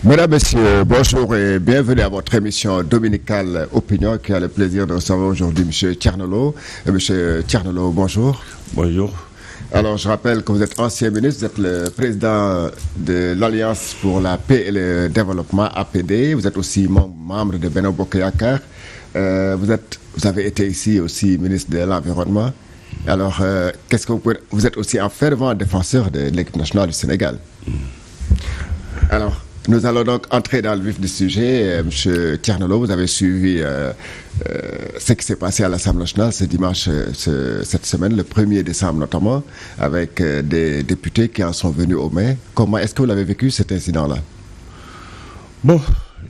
Mesdames, Messieurs, bonjour et bienvenue à votre émission dominicale Opinion qui a le plaisir de recevoir aujourd'hui M. Thierno. M. Thierno, bonjour. Bonjour. Alors, je rappelle que vous êtes ancien ministre, vous êtes le président de l'Alliance pour la paix et le développement, APD. Vous êtes aussi membre de Benno Bokk Yakaar. Vous avez été ici aussi ministre de l'Environnement. Alors, vous êtes aussi un fervent défenseur de l'équipe nationale du Sénégal. Alors, nous allons donc entrer dans le vif du sujet. Monsieur Thierno, vous avez suivi ce qui s'est passé à l'Assemblée nationale ce dimanche, cette semaine, le 1er décembre notamment, avec des députés qui en sont venus aux mains. Comment est-ce que vous l'avez vécu cet incident-là? Bon,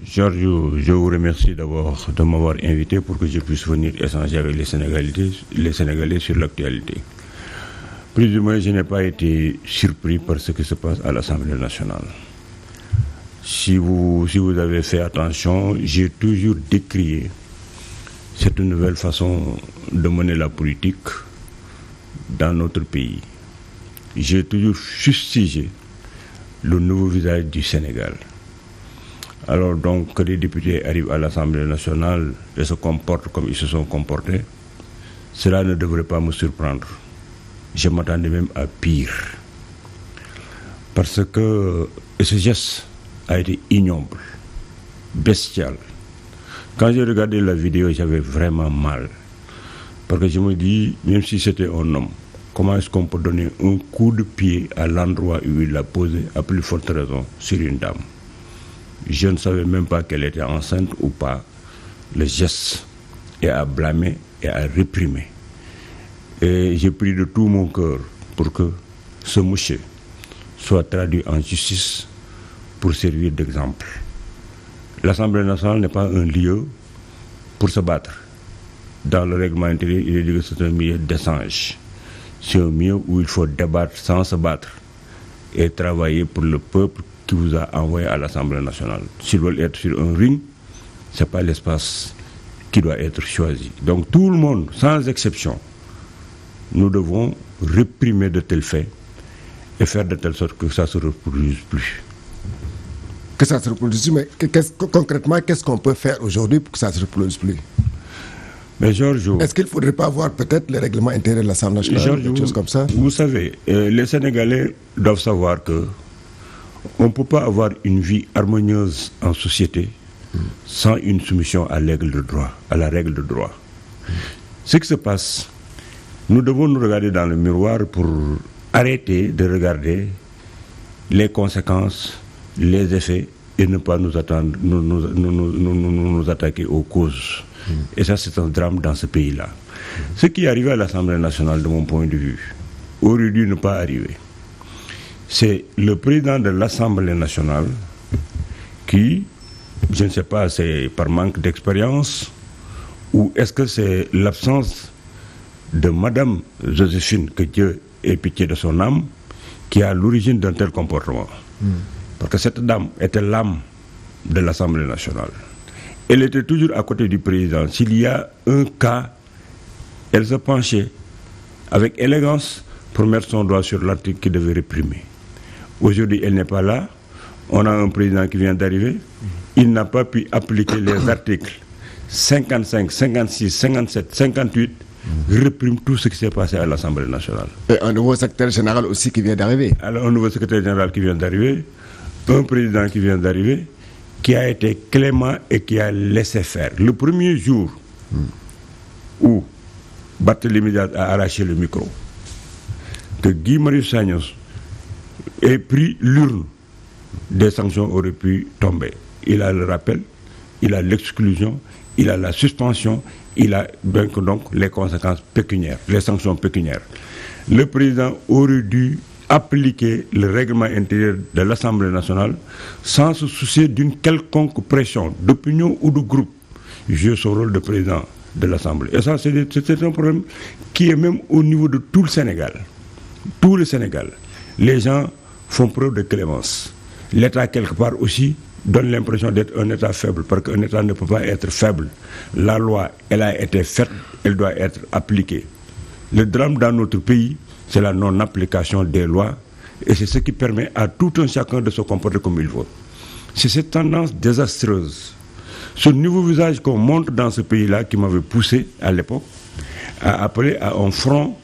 Georges, je vous remercie d'abord de m'avoir invité pour que je puisse venir échanger avec les Sénégalais sur l'actualité. Plus ou moins, je n'ai pas été surpris par ce qui se passe à l'Assemblée nationale. Si vous avez fait attention, j'ai toujours décrié cette nouvelle façon de mener la politique dans notre pays. J'ai toujours fustigé le nouveau visage du Sénégal. Alors donc que les députés arrivent à l'Assemblée nationale et se comportent comme ils se sont comportés, cela ne devrait pas me surprendre. Je m'attendais même à pire. Parce que ce geste a été ignoble, bestial. Quand j'ai regardé la vidéo, j'avais vraiment mal. Parce que je me dis, même si c'était un homme, comment est-ce qu'on peut donner un coup de pied à l'endroit où il l'a posé, à plus forte raison, sur une dame? Je ne savais même pas qu'elle était enceinte ou pas. Le geste est à blâmer et à réprimer. Et j'ai pris de tout mon cœur pour que ce monsieur soit traduit en justice pour servir d'exemple. L'Assemblée nationale n'est pas un lieu pour se battre. Dans le règlement intérieur, il est dit que c'est un milieu d'échange. C'est un milieu où il faut débattre sans se battre et travailler pour le peuple qui vous a envoyé à l'Assemblée nationale. S'ils veulent être sur un ring, ce n'est pas l'espace qui doit être choisi. Donc tout le monde, sans exception, nous devons réprimer de tels faits et faire de telle sorte que ça ne se reproduise plus. Que ça se reproduise, mais concrètement, qu'est-ce qu'on peut faire aujourd'hui pour que ça ne se reproduise plus? Mais Georges, est-ce qu'il ne faudrait pas avoir peut-être le règlement intérieur de l'Assemblée nationale, quelque chose comme ça? Vous savez, les Sénégalais doivent savoir que on ne peut pas avoir une vie harmonieuse en société sans une soumission à la règle de droit. Ce qui se passe, nous devons nous regarder dans le miroir pour arrêter de regarder les conséquences, les effets et ne pas nous attaquer aux causes. Et ça, c'est un drame dans ce pays-là. Ce qui est arrivé à l'Assemblée nationale, de mon point de vue, aurait dû ne pas arriver. C'est le président de l'Assemblée nationale qui, je ne sais pas, c'est par manque d'expérience ou est-ce que c'est l'absence de Madame Joséphine, que Dieu ait pitié de son âme, qui est à l'origine d'un tel comportement. Parce que cette dame était l'âme de l'Assemblée nationale. Elle était toujours à côté du président. S'il y a un cas, elle se penchait avec élégance pour mettre son doigt sur l'article qui devait réprimer. Aujourd'hui, elle n'est pas là. On a un président qui vient d'arriver. Il n'a pas pu appliquer les articles 55, 56, 57, 58, réprime tout ce qui s'est passé à l'Assemblée nationale. Et un nouveau secrétaire général aussi qui vient d'arriver. Alors, un nouveau secrétaire général qui vient d'arriver, un président qui vient d'arriver, qui a été clément et qui a laissé faire. Le premier jour où Barthélémy Dias a arraché le micro, que Guy Marius Sagna ait pris l'urne, des sanctions auraient pu tomber. Il a le rappel, il a l'exclusion, il a la suspension, il a donc les conséquences pécuniaires, les sanctions pécuniaires. Le président aurait dû appliquer le règlement intérieur de l'Assemblée nationale sans se soucier d'une quelconque pression d'opinion ou de groupe, jouer son rôle de président de l'Assemblée. Et ça, c'est un problème qui est même au niveau de tout le Sénégal. Tout le Sénégal. Les gens font preuve de clémence. L'État, quelque part aussi, donne l'impression d'être un État faible, parce qu'un État ne peut pas être faible. La loi, elle a été faite, elle doit être appliquée. Le drame dans notre pays, c'est la non-application des lois, et c'est ce qui permet à tout un chacun de se comporter comme il faut. c'est cette tendance désastreuse, ce nouveau visage qu'on montre dans ce pays-là qui m'avait poussé à l'époque à appeler à un front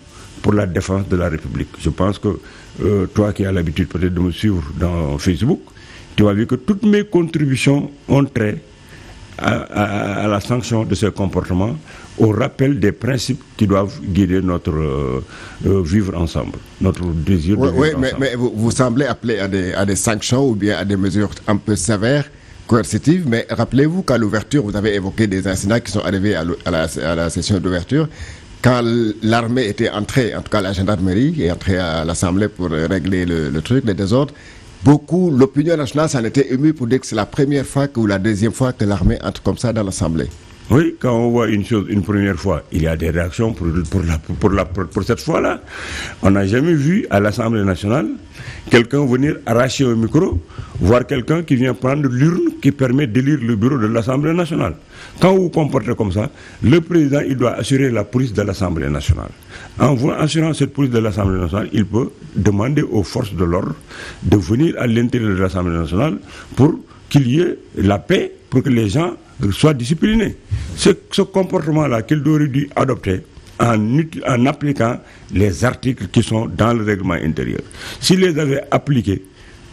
pour la défense de la République. Je pense que toi qui as l'habitude peut-être de me suivre dans Facebook, tu as vu que toutes mes contributions ont trait à la sanction de ce comportement, au rappel des principes qui doivent guider notre vivre ensemble, notre désir de vivre ensemble. Mais vous semblez appeler à des sanctions ou bien à des mesures un peu sévères, coercitives, mais rappelez-vous qu'à l'ouverture, vous avez évoqué des incidents qui sont arrivés à la session d'ouverture, quand l'armée était entrée, en tout cas la gendarmerie, est entrée à l'Assemblée pour régler le truc, les désordres. L'opinion nationale s'en était émue pour dire que c'est la première fois ou la deuxième fois que l'armée entre comme ça dans l'Assemblée. Oui, quand on voit une chose une première fois, il y a des réactions pour cette fois-là. On n'a jamais vu à l'Assemblée nationale quelqu'un venir arracher un micro, voir quelqu'un qui vient prendre l'urne qui permet d'élire le bureau de l'Assemblée nationale. Quand vous vous comportez comme ça, le président, il doit assurer la police de l'Assemblée nationale. En assurant cette police de l'Assemblée nationale, il peut demander aux forces de l'ordre de venir à l'intérieur de l'Assemblée nationale pour qu'il y ait la paix, pour que les gens soient disciplinés. C'est ce comportement-là qu'il aurait dû adopter en appliquant les articles qui sont dans le règlement intérieur. S'il les avait appliqués,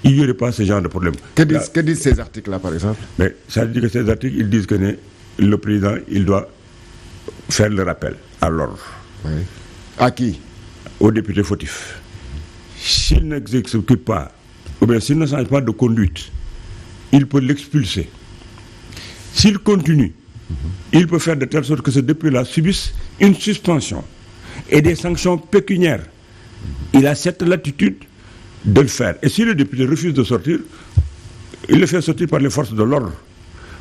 il n'y aurait pas ce genre de problème. Que disent ces articles-là, par exemple? Mais ça veut dire que ces articles, ils disent que le président, il doit faire le rappel à l'ordre. Oui. À qui? Aux députés fautifs. S'il n'exécute pas, ou bien s'il ne change pas de conduite, il peut l'expulser. S'il continue, il peut faire de telle sorte que ce député-là subisse une suspension et des sanctions pécuniaires. Il a cette latitude de le faire. Et si le député refuse de sortir, il le fait sortir par les forces de l'ordre.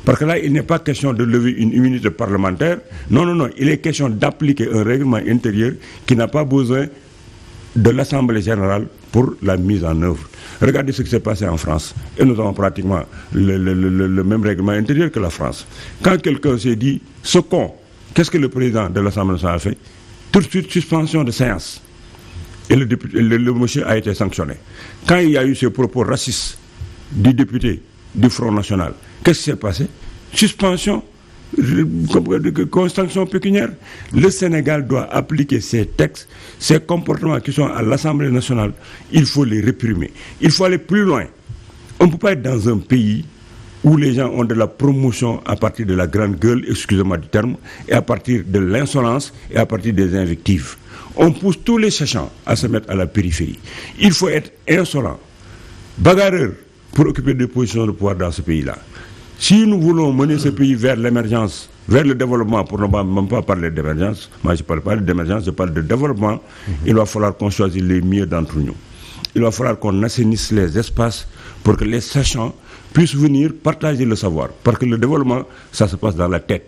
Parce que là, il n'est pas question de lever une immunité parlementaire. Non. Il est question d'appliquer un règlement intérieur qui n'a pas besoin de l'Assemblée générale pour la mise en œuvre. Regardez ce qui s'est passé en France. Et nous avons pratiquement le même règlement intérieur que la France. Quand quelqu'un s'est dit « ce con », qu'est-ce que le président de l'Assemblée nationale a fait? Tout de suite, suspension de séance. Et le monsieur a été sanctionné. Quand il y a eu ces propos racistes du député du Front National, qu'est-ce qui s'est passé? Suspension, sanction pécuniaire. Le Sénégal doit appliquer ces textes, ces comportements qui sont à l'Assemblée nationale. Il faut les réprimer. Il faut aller plus loin. On ne peut pas être dans un pays où les gens ont de la promotion à partir de la grande gueule, excusez-moi du terme, et à partir de l'insolence et à partir des invectives. On pousse tous les sachants à se mettre à la périphérie. Il faut être insolent, bagarreur, pour occuper des positions de pouvoir dans ce pays-là. Si nous voulons mener ce pays vers l'émergence, vers le développement, pour ne même pas parler d'émergence, moi je ne parle pas d'émergence, je parle de développement, il va falloir qu'on choisisse les mieux d'entre nous. Il va falloir qu'on assainisse les espaces pour que les sachants puissent venir partager le savoir. Parce que le développement, ça se passe dans la tête.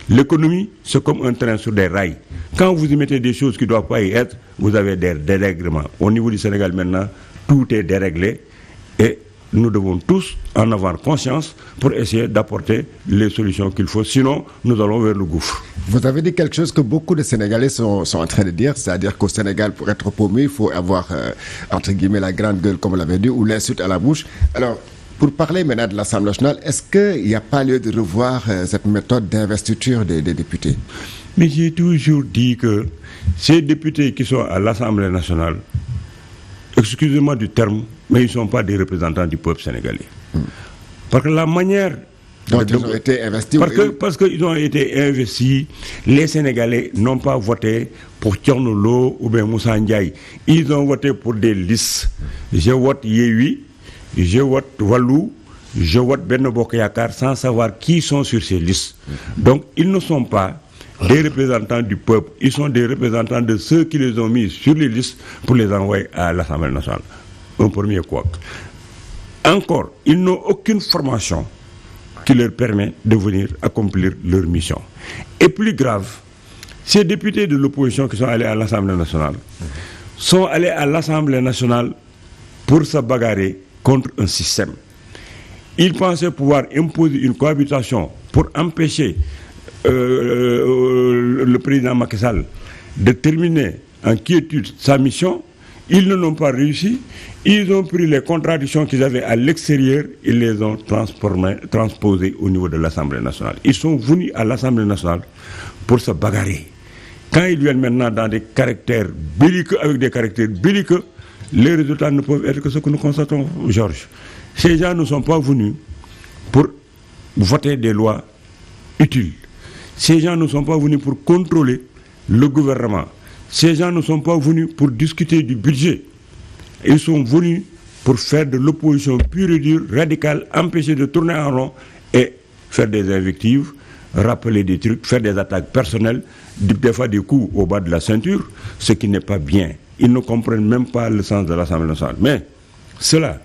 L'économie, c'est comme un train sur des rails. Quand vous y mettez des choses qui ne doivent pas y être, vous avez des dérèglements. Au niveau du Sénégal maintenant, tout est déréglé et nous devons tous en avoir conscience pour essayer d'apporter les solutions qu'il faut. Sinon, nous allons vers le gouffre. Vous avez dit quelque chose que beaucoup de Sénégalais sont en train de dire, c'est-à-dire qu'au Sénégal, pour être paumé, il faut avoir, entre guillemets, la grande gueule, comme on l'avait dit, ou l'insulte à la bouche. Alors, pour parler maintenant de l'Assemblée nationale, est-ce qu'il n'y a pas lieu de revoir cette méthode d'investiture des députés? Mais j'ai toujours dit que ces députés qui sont à l'Assemblée nationale, excusez-moi du terme, mais ils ne sont pas des représentants du peuple sénégalais. Parce que la manière... Donc ils ont été investis... Parce qu'ils ont été investis, les Sénégalais n'ont pas voté pour Thierno ou bien Moussa Ndiaye. Ils ont voté pour des listes. Je vote Yewwi, je vote Wallu, je vote Benno Bokk Yakaar sans savoir qui sont sur ces listes. Donc ils ne sont pas des représentants du peuple, ils sont des représentants de ceux qui les ont mis sur les listes pour les envoyer à l'Assemblée nationale. Un premier couac. Encore, ils n'ont aucune formation qui leur permet de venir accomplir leur mission. Et plus grave, ces députés de l'opposition qui sont allés à l'Assemblée nationale sont allés à l'Assemblée nationale pour se bagarrer contre un système. Ils pensaient pouvoir imposer une cohabitation pour empêcher le président Macky Sall de terminer en quiétude sa mission. Ils ne l'ont pas réussi. Ils ont pris les contradictions qu'ils avaient à l'extérieur, ils les ont transposées au niveau de l'Assemblée nationale. Ils sont venus à l'Assemblée nationale pour se bagarrer. Quand ils viennent maintenant dans des caractères belliqueux, avec des caractères belliqueux, les résultats ne peuvent être que ce que nous constatons, Georges. Ces gens ne sont pas venus pour voter des lois utiles. Ces gens ne sont pas venus pour contrôler le gouvernement. Ces gens ne sont pas venus pour discuter du budget. Ils sont venus pour faire de l'opposition pure et dure, radicale, empêcher de tourner en rond et faire des invectives, rappeler des trucs, faire des attaques personnelles, des fois des coups au bas de la ceinture, ce qui n'est pas bien. Ils ne comprennent même pas le sens de l'Assemblée nationale. Mais cela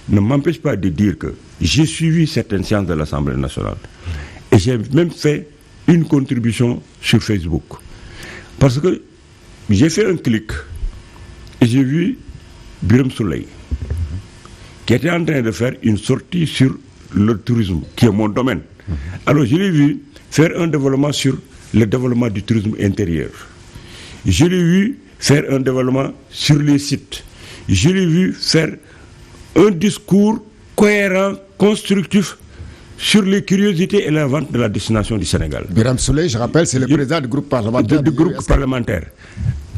ne m'empêche pas de dire que j'ai suivi certaines séances de l'Assemblée nationale et j'ai même fait une contribution sur Facebook. Parce que j'ai fait un clic et j'ai vu Birame Souleye qui était en train de faire une sortie sur le tourisme, qui est mon domaine. Alors je l'ai vu faire un développement sur le développement du tourisme intérieur. Je l'ai vu faire un développement sur les sites. Je l'ai vu faire un discours cohérent, constructif sur les curiosités et la vente de la destination du Sénégal. Birame Souleye, je rappelle, c'est le président du groupe parlementaire. Du groupe parlementaire.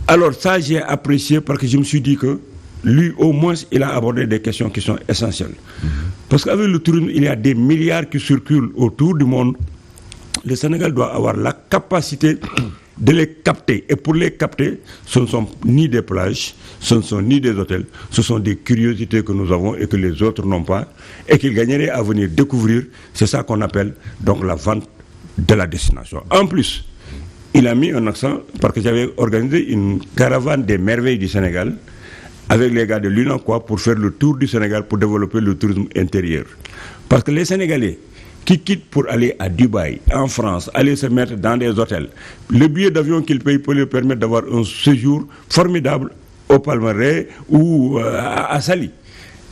Alors ça, j'ai apprécié parce que je me suis dit que lui, au moins, il a abordé des questions qui sont essentielles. Parce qu'avec le tourisme, il y a des milliards qui circulent autour du monde. Le Sénégal doit avoir la capacité de les capter. Et pour les capter, ce ne sont ni des plages, ce ne sont ni des hôtels, ce sont des curiosités que nous avons et que les autres n'ont pas, et qu'ils gagneraient à venir découvrir. C'est ça qu'on appelle donc la vente de la destination. En plus, il a mis un accent, parce que j'avais organisé une caravane des merveilles du Sénégal, avec les gars de l'UNACOIS pour faire le tour du Sénégal pour développer le tourisme intérieur. Parce que les Sénégalais qui quittent pour aller à Dubaï, en France, aller se mettre dans des hôtels, le billet d'avion qu'ils payent peut leur permettre d'avoir un séjour formidable au Palmeraie ou à Sali.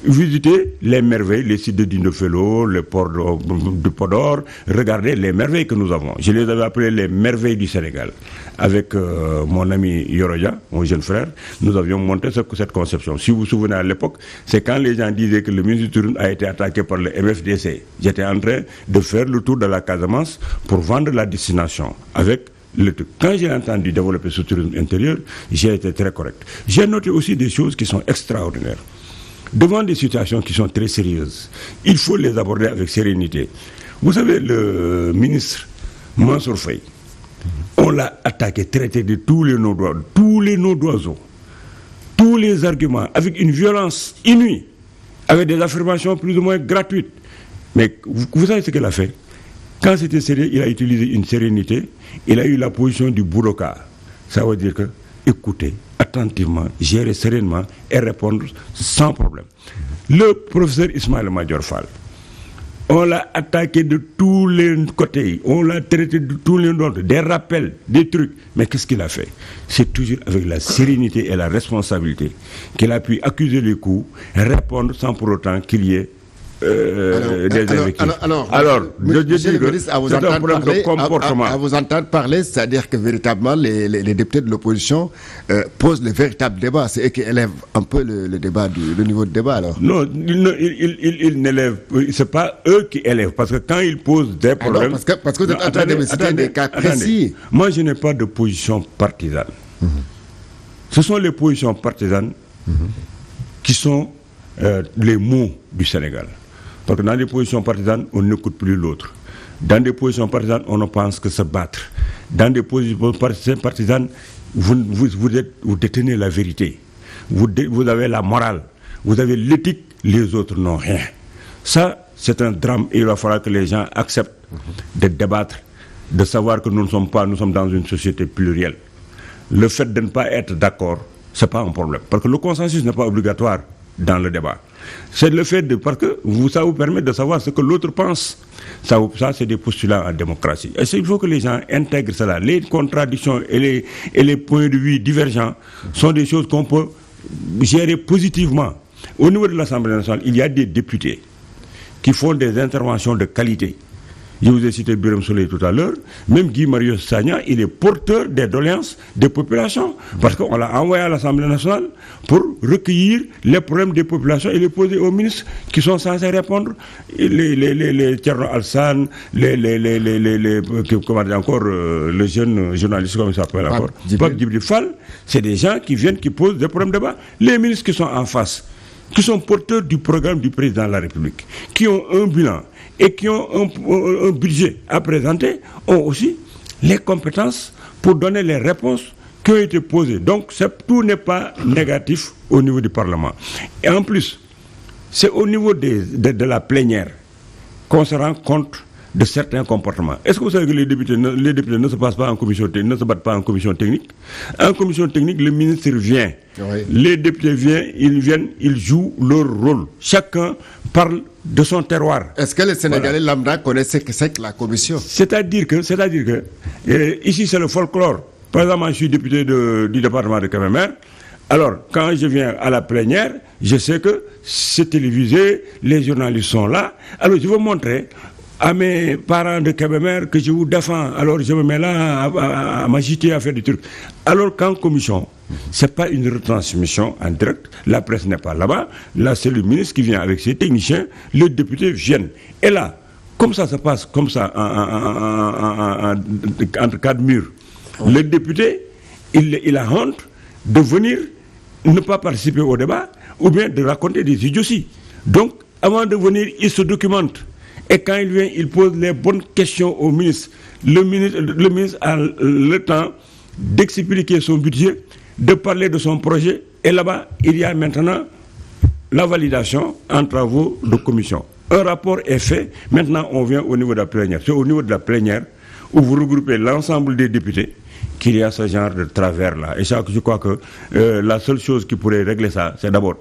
Visiter les merveilles, les sites de Dindofelo, le port de Podor, regarder les merveilles que nous avons. Je les avais appelées les merveilles du Sénégal. Avec mon ami Yoroya, mon jeune frère, nous avions monté cette conception. Si vous vous souvenez à l'époque, c'est quand les gens disaient que le ministre du Tourisme a été attaqué par le MFDC. J'étais en train de faire le tour de la Casamance pour vendre la destination avec le truc. Quand j'ai entendu développer ce tourisme intérieur, j'ai été très correct. J'ai noté aussi des choses qui sont extraordinaires. Devant des situations qui sont très sérieuses, il faut les aborder avec sérénité. Vous savez, le ministre Mansour Faye, on l'a attaqué, traité de tous les noms d'oiseaux, tous les arguments, avec une violence inouïe, avec des affirmations plus ou moins gratuites. Mais vous savez ce qu'il a fait? Quand c'était sérieux, il a utilisé une sérénité, il a eu la position du Bouroka. Ça veut dire que, écoutez, attentivement, gérer sereinement et répondre sans problème. Le professeur Ismaël Madior Fall, on l'a attaqué de tous les côtés, on l'a traité de tous les noms, des rappels, des trucs. Mais qu'est-ce qu'il a fait? C'est toujours avec la sérénité et la responsabilité qu'il a pu accuser les coups, répondre sans pour autant qu'il y ait des invectives. Alors, je dis que c'est un problème de comportement. À vous entendre parler, c'est-à-dire que véritablement les députés de l'opposition posent le véritable débat. C'est eux qui élèvent un peu le débat, le niveau de débat alors. Non, ils n'élèvent, c'est pas eux qui élèvent, parce que quand ils posent des problèmes... Non, parce que vous êtes en train de me citer des cas précis. Moi, je n'ai pas de position partisane. Ce sont les positions partisanes qui sont les maux du Sénégal. Parce que dans des positions partisanes, on n'écoute plus l'autre. Dans des positions partisanes, on ne pense que se battre. Dans des positions partisanes, vous détenez la vérité. Vous avez la morale. Vous avez l'éthique, les autres n'ont rien. Ça, c'est un drame et il va falloir que les gens acceptent de débattre, de savoir que nous sommes dans une société plurielle. Le fait de ne pas être d'accord, ce n'est pas un problème. Parce que le consensus n'est pas obligatoire dans le débat. C'est le fait parce que ça vous permet de savoir ce que l'autre pense. Ça c'est des postulats en démocratie. Et il faut que les gens intègrent cela. Les contradictions et les points de vue divergents sont des choses qu'on peut gérer positivement. Au niveau de l'Assemblée nationale, il y a des députés qui font des interventions de qualité, Je vous ai cité Birame Souleye tout à l'heure. Même Guy Marius Sagna, il est porteur des doléances des populations. Parce qu'on l'a envoyé à l'Assemblée nationale pour recueillir les problèmes des populations et les poser aux ministres qui sont censés répondre. Les Thierno Alassane, comment dire encore, le jeune journaliste, comment il s'appelle encore, Pape Djibril Fall, c'est des gens qui viennent, qui posent des problèmes de débat. Les ministres qui sont en face, qui sont porteurs du programme du président de la République, qui ont un bilan et qui ont un budget à présenter, ont aussi les compétences pour donner les réponses qui ont été posées. Donc tout n'est pas négatif au niveau du Parlement. Et en plus, c'est au niveau de la plénière qu'on se rend compte de certains comportements. Est-ce que vous savez que les députés ne se passent pas en commission technique, ne se battent pas en commission technique? En commission technique, le ministre vient. Oui. Les députés viennent, ils jouent leur rôle. Chacun parle de son terroir. Est-ce que les Sénégalais lambda connaissent ce que c'est que la commission? C'est-à-dire que ici c'est le folklore. Par exemple, je suis député du département de Kébémer. Alors, quand je viens à la plénière, je sais que c'est télévisé, les journalistes sont là. Alors, je veux montrer à mes parents de Kébémer que je vous défends. Alors, je me mets là à m'agiter, à faire des trucs. Alors qu'en commission, ce n'est pas une retransmission en direct. La presse n'est pas là-bas. Là, c'est le ministre qui vient avec ses techniciens. Les députés viennent. Et là, comme ça se passe, comme ça, entre quatre murs, le député, il a honte de venir ne pas participer au débat ou bien de raconter des idioties. Donc, avant de venir, il se documente. Et quand il vient, il pose les bonnes questions au ministre. Le ministre a le temps d'expliquer son budget, de parler de son projet. Et là-bas, il y a maintenant la validation en travaux de commission. Un rapport est fait. Maintenant, on vient au niveau de la plénière. C'est au niveau de la plénière où vous regroupez l'ensemble des députés qu'il y a ce genre de travers-là. Et ça, je crois que la seule chose qui pourrait régler ça, c'est d'abord,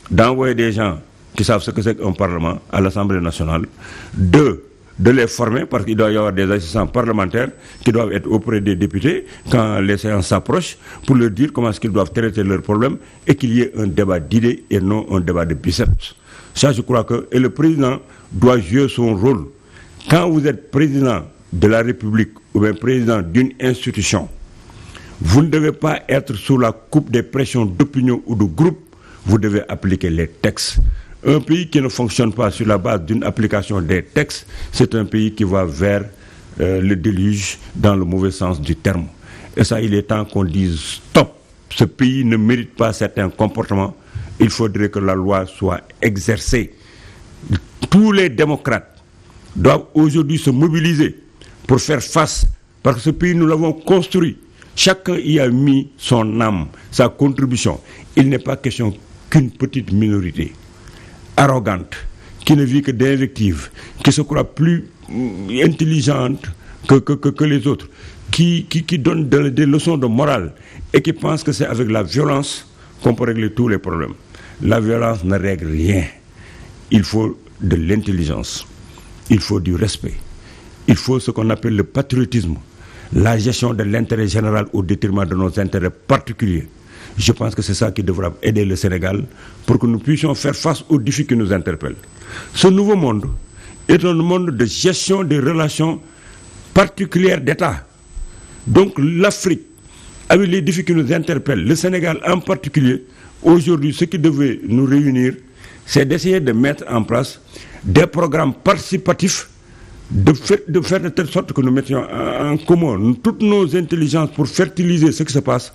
d'envoyer des gens qui savent ce que c'est qu'un parlement à l'Assemblée nationale. 2, de les former, parce qu'il doit y avoir des assistants parlementaires qui doivent être auprès des députés quand les séances s'approchent, pour leur dire comment est-ce qu'ils doivent traiter leurs problèmes et qu'il y ait un débat d'idées et non un débat de biceps. Ça, je crois que... Et le président doit jouer son rôle. Quand vous êtes président de la République ou bien président d'une institution, vous ne devez pas être sous la coupe des pressions d'opinion ou de groupe, vous devez appliquer les textes. Un pays qui ne fonctionne pas sur la base d'une application des textes, c'est un pays qui va vers le déluge dans le mauvais sens du terme. Et ça, il est temps qu'on dise stop. Ce pays ne mérite pas certains comportements. Il faudrait que la loi soit exercée. Tous les démocrates doivent aujourd'hui se mobiliser pour faire face, parce que ce pays, nous l'avons construit. Chacun y a mis son âme, sa contribution. Il n'est pas question qu'une petite minorité arrogante, qui ne vit que d'invectives, qui se croit plus intelligente que les autres, qui donne des leçons de morale et qui pense que c'est avec la violence qu'on peut régler tous les problèmes. La violence ne règle rien. Il faut de l'intelligence, il faut du respect, il faut ce qu'on appelle le patriotisme, la gestion de l'intérêt général au détriment de nos intérêts particuliers. Je pense que c'est ça qui devra aider le Sénégal pour que nous puissions faire face aux défis qui nous interpellent. Ce nouveau monde est un monde de gestion des relations particulières d'État. Donc l'Afrique, avec les défis qui nous interpellent, le Sénégal en particulier, aujourd'hui, ce qui devait nous réunir, c'est d'essayer de mettre en place des programmes participatifs, de faire de telle sorte que nous mettions en commun toutes nos intelligences pour fertiliser ce qui se passe,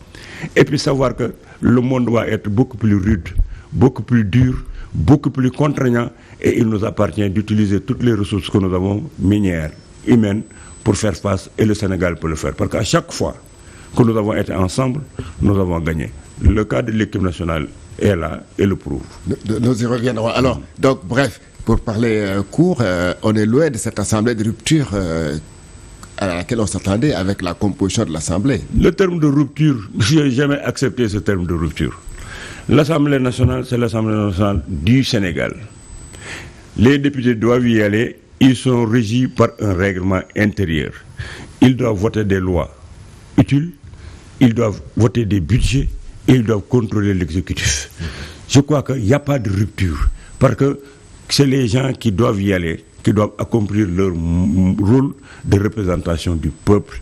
et puis savoir que le monde doit être beaucoup plus rude, beaucoup plus dur, beaucoup plus contraignant, et il nous appartient d'utiliser toutes les ressources que nous avons, minières, humaines, pour faire face, et le Sénégal peut le faire. Parce qu'à chaque fois que nous avons été ensemble, nous avons gagné. Le cas de l'équipe nationale est là et le prouve. Nous y reviendrons. Alors, donc, bref, pour parler court, on est loin de cette assemblée de rupture à laquelle on s'attendait avec la composition de l'assemblée. Le terme de rupture, je n'ai jamais accepté ce terme de rupture. L'Assemblée nationale, c'est l'Assemblée nationale du Sénégal. Les députés doivent y aller, ils sont régis par un règlement intérieur. Ils doivent voter des lois utiles, ils doivent voter des budgets et ils doivent contrôler l'exécutif. Je crois qu'il n'y a pas de rupture, parce que c'est les gens qui doivent y aller, qui doivent accomplir leur rôle de représentation du peuple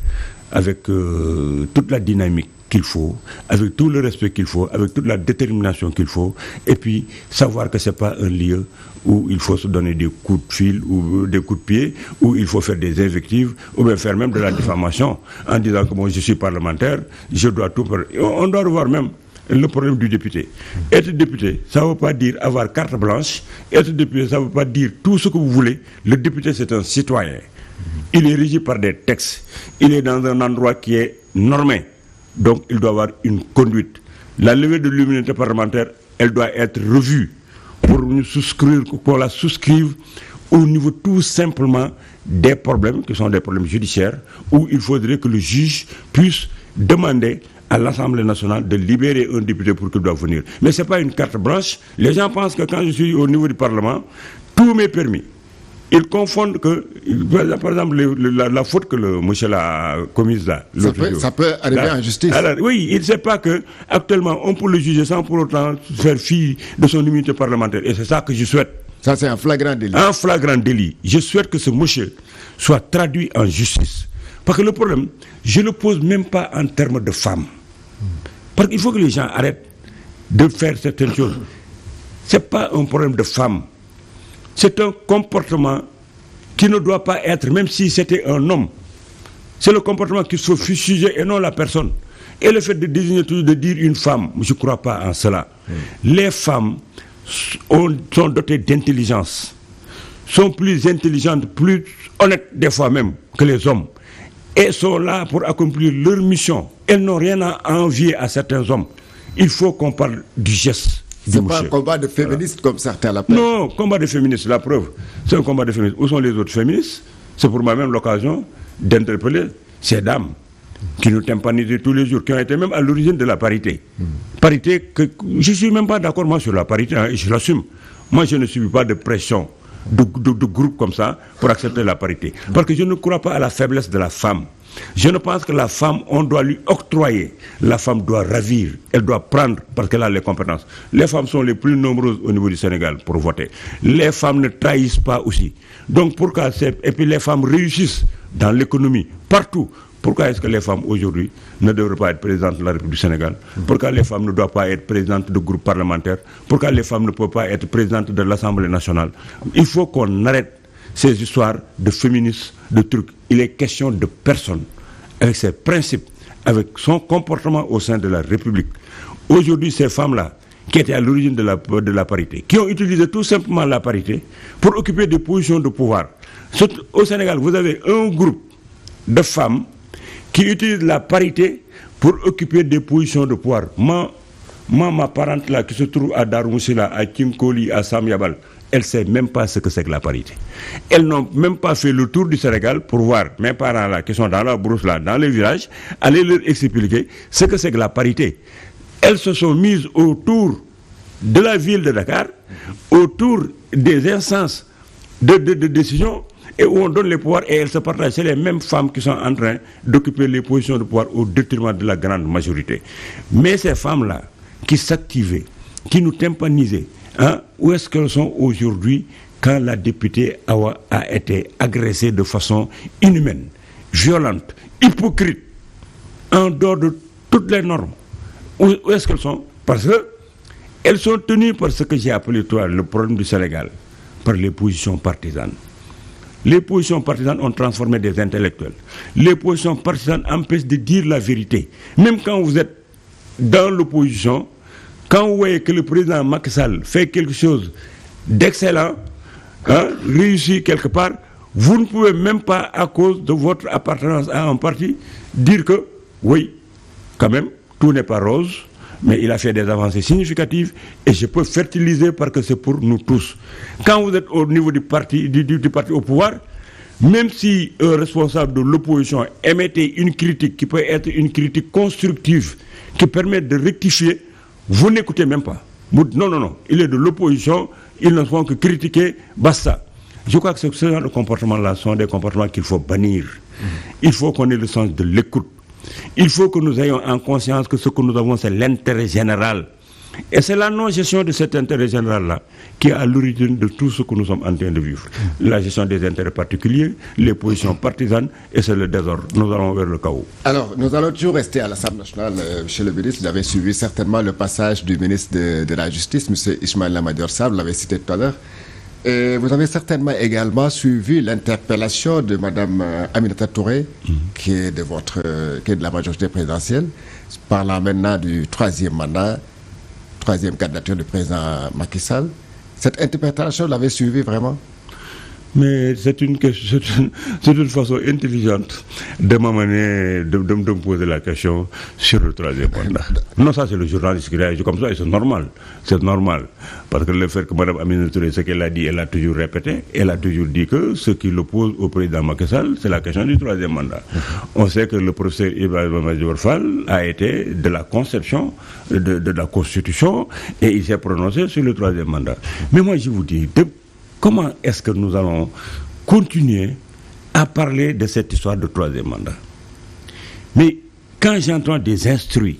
avec toute la dynamique qu'il faut, avec tout le respect qu'il faut, avec toute la détermination qu'il faut, et puis savoir que ce n'est pas un lieu où il faut se donner des coups de fil ou des coups de pied, où il faut faire des invectives, ou bien faire même de la diffamation, en disant que moi je suis parlementaire, je dois tout faire. On doit revoir même le problème du député. Être député, ça ne veut pas dire avoir carte blanche. Être député, ça ne veut pas dire tout ce que vous voulez. Le député, c'est un citoyen. Il est régi par des textes. Il est dans un endroit qui est normé. Donc, il doit avoir une conduite. La levée de l'immunité parlementaire, elle doit être revue pour qu'on la souscrive au niveau tout simplement des problèmes, qui sont des problèmes judiciaires, où il faudrait que le juge puisse demander à l'Assemblée nationale de libérer un député pour qu'il doive venir. Mais ce n'est pas une carte blanche. Les gens pensent que quand je suis au niveau du Parlement, tout m'est permis. Ils confondent que, par exemple, la faute que le monsieur l'a commise là. Ça peut arriver en justice. Alors, oui, il ne sait pas qu'actuellement, on peut le juger sans pour autant faire fi de son immunité parlementaire. Et c'est ça que je souhaite. Ça, c'est un flagrant délit. Un flagrant délit. Je souhaite que ce monsieur soit traduit en justice. Parce que le problème, je ne le pose même pas en termes de femmes. Parce qu'il faut que les gens arrêtent de faire certaines choses. Ce n'est pas un problème de femmes. C'est un comportement qui ne doit pas être, même si c'était un homme. C'est le comportement qu'il faut fustiger et non la personne. Et le fait de désigner toujours, de dire une femme, je ne crois pas en cela. Les femmes sont dotées d'intelligence, sont plus intelligentes, plus honnêtes des fois même que les hommes. Et sont là pour accomplir leur mission. Elles n'ont rien à envier à certains hommes. Il faut qu'on parle du geste. Ce n'est pas un combat de féministes comme certains l'appellent. Non, combat de féministes, la preuve. C'est un combat de féministes. Où sont les autres féministes? C'est pour moi-même l'occasion d'interpeller ces dames qui nous tympanisent tous les jours, qui ont été même à l'origine de la parité. Parité que je ne suis même pas d'accord moi sur la parité, hein, et je l'assume. Moi, je ne subis pas de pression de groupe comme ça pour accepter la parité. Parce que je ne crois pas à la faiblesse de la femme. Je ne pense que la femme, on doit lui octroyer. La femme doit ravir. Elle doit prendre parce qu'elle a les compétences. Les femmes sont les plus nombreuses au niveau du Sénégal pour voter. Les femmes ne trahissent pas aussi. Donc pourquoi et puis les femmes réussissent dans l'économie, partout. Pourquoi est-ce que les femmes aujourd'hui ne devraient pas être présidentes de la République du Sénégal? Pourquoi les femmes ne doivent pas être présidentes de groupes parlementaires? Pourquoi les femmes ne peuvent pas être présidentes de l'Assemblée nationale? Il faut qu'on arrête ces histoires de féministes, de trucs. Il est question de personnes, avec ses principes, avec son comportement au sein de la République. Aujourd'hui, ces femmes-là, qui étaient à l'origine de la parité, qui ont utilisé tout simplement la parité pour occuper des positions de pouvoir. Au Sénégal, vous avez un groupe de femmes qui utilisent la parité pour occuper des positions de pouvoir. Ma parente là, qui se trouve à Darmoussi, à Kinkoli, à Samyabal, elle ne sait même pas ce que c'est que la parité. Elles n'ont même pas fait le tour du Sénégal pour voir mes parents là, qui sont dans la brousse là, dans les villages, aller leur expliquer ce que c'est que la parité. Elles se sont mises autour de la ville de Dakar, autour des instances de décision, et où on donne les pouvoirs et elles se partagent. C'est les mêmes femmes qui sont en train d'occuper les positions de pouvoir au détriment de la grande majorité. Mais ces femmes-là, qui s'activaient, qui nous tympanisaient, hein, où est-ce qu'elles sont aujourd'hui quand la députée Awa a été agressée de façon inhumaine, violente, hypocrite, en dehors de toutes les normes? Où est-ce qu'elles sont? Parce qu'elles sont tenues par ce que j'ai appelé le problème du Sénégal, par les positions partisanes. Les positions partisanes ont transformé des intellectuels. Les positions partisanes empêchent de dire la vérité. Même quand vous êtes dans l'opposition, quand vous voyez que le président Macky Sall fait quelque chose d'excellent, hein, réussi quelque part, vous ne pouvez même pas, à cause de votre appartenance à un parti, dire que, oui, quand même, tout n'est pas rose, mais il a fait des avancées significatives et je peux fertiliser parce que c'est pour nous tous. Quand vous êtes au niveau du parti au pouvoir, même si un responsable de l'opposition émettait une critique qui peut être une critique constructive, qui permet de rectifier, vous n'écoutez même pas. Non, il est de l'opposition, ils ne font que critiquer, basta. Je crois que ce genre de comportements-là sont des comportements qu'il faut bannir. Il faut qu'on ait le sens de l'écoute. Il faut que nous ayons en conscience que ce que nous avons, c'est l'intérêt général. Et c'est la non-gestion de cet intérêt général-là qui est à l'origine de tout ce que nous sommes en train de vivre. La gestion des intérêts particuliers, les positions partisanes, et c'est le désordre. Nous allons vers le chaos. Alors, nous allons toujours rester à l'Assemblée nationale, monsieur le ministre. Vous avez suivi certainement le passage du ministre de la Justice, monsieur Ismaïla Madior Sarr, vous l'avez cité tout à l'heure. Et vous avez certainement également suivi l'interpellation de Mme Aminata Touré, qui est de la majorité présidentielle, parlant maintenant du troisième candidature du président Macky Sall. Cette interprétation, vous l'avez suivie vraiment? Mais c'est une façon intelligente de m'amener, de me poser la question sur le troisième mandat. Non, ça c'est le journaliste qui réagit comme ça et c'est normal. C'est normal. Parce que le fait que Mme Aminata Touré, ce qu'elle a dit, elle a toujours répété. Elle a toujours dit que ce qui l'oppose au président Macky Sall, c'est la question du troisième mandat. On sait que le professeur Ibrahima Madior Fall a été de la conception de la Constitution et il s'est prononcé sur le troisième mandat. Mais moi je vous dis, comment est-ce que nous allons continuer à parler de cette histoire de troisième mandat? Mais quand j'entends des instruits,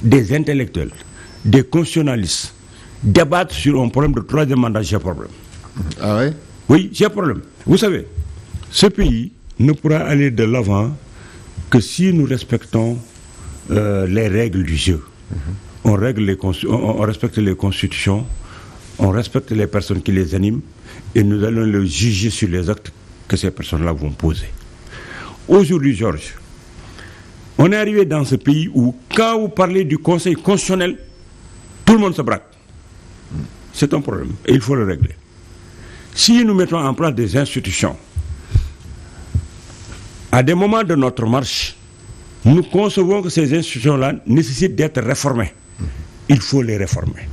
des intellectuels, des constitutionnalistes débattre sur un problème de troisième mandat, j'ai un problème. Ah oui? Oui, j'ai un problème. Vous savez, ce pays ne pourra aller de l'avant que si nous respectons les règles du jeu. On respecte les constitutions, on respecte les personnes qui les animent et nous allons les juger sur les actes que ces personnes-là vont poser. Aujourd'hui, Georges, on est arrivé dans ce pays où, quand vous parlez du Conseil constitutionnel, tout le monde se braque. C'est un problème et il faut le régler. Si nous mettons en place des institutions, à des moments de notre marche, nous concevons que ces institutions-là nécessitent d'être réformées. Il faut les réformer.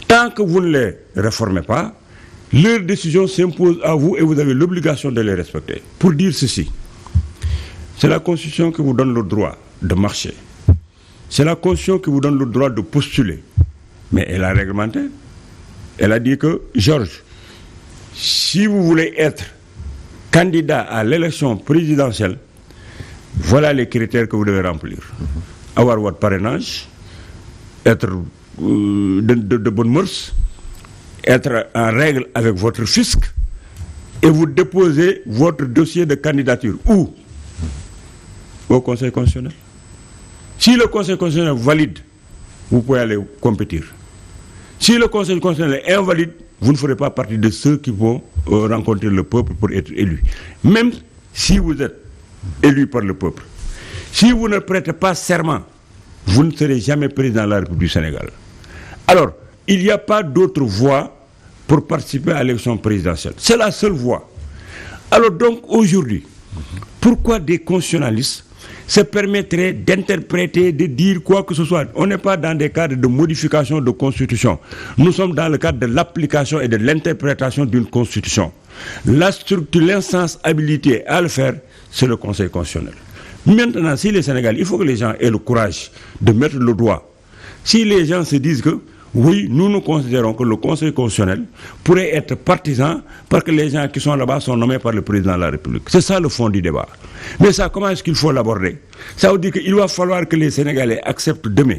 Tant que vous ne les réformez pas, leurs décisions s'imposent à vous et vous avez l'obligation de les respecter. Pour dire ceci, c'est la Constitution qui vous donne le droit de marcher. C'est la Constitution qui vous donne le droit de postuler. Mais elle a réglementé. Elle a dit que, Georges, si vous voulez être candidat à l'élection présidentielle, voilà les critères que vous devez remplir. Avoir votre parrainage, être de bonnes mœurs, être en règle avec votre fisc et vous déposer votre dossier de candidature. Où? Au Conseil constitutionnel. Si le Conseil constitutionnel valide, vous pouvez aller compétir. Si le Conseil constitutionnel est invalide, vous ne ferez pas partie de ceux qui vont rencontrer le peuple pour être élu. Même si vous êtes élu par le peuple. Si vous ne prêtez pas serment, vous ne serez jamais président de la République du Sénégal. Alors, il n'y a pas d'autre voie pour participer à l'élection présidentielle. C'est la seule voie. Alors donc, aujourd'hui, pourquoi des constitutionnalistes se permettraient d'interpréter, de dire quoi que ce soit? On n'est pas dans des cadres de modification de constitution. Nous sommes dans le cadre de l'application et de l'interprétation d'une constitution. La structure, l'instance habilitée à le faire, c'est le Conseil constitutionnel. Maintenant, si les Sénégalais, il faut que les gens aient le courage de mettre le doigt. Si les gens se disent que, oui, nous considérons que le Conseil constitutionnel pourrait être partisan parce que les gens qui sont là-bas sont nommés par le président de la République. C'est ça le fond du débat. Mais ça, comment est-ce qu'il faut l'aborder? Ça veut dire qu'il va falloir que les Sénégalais acceptent demain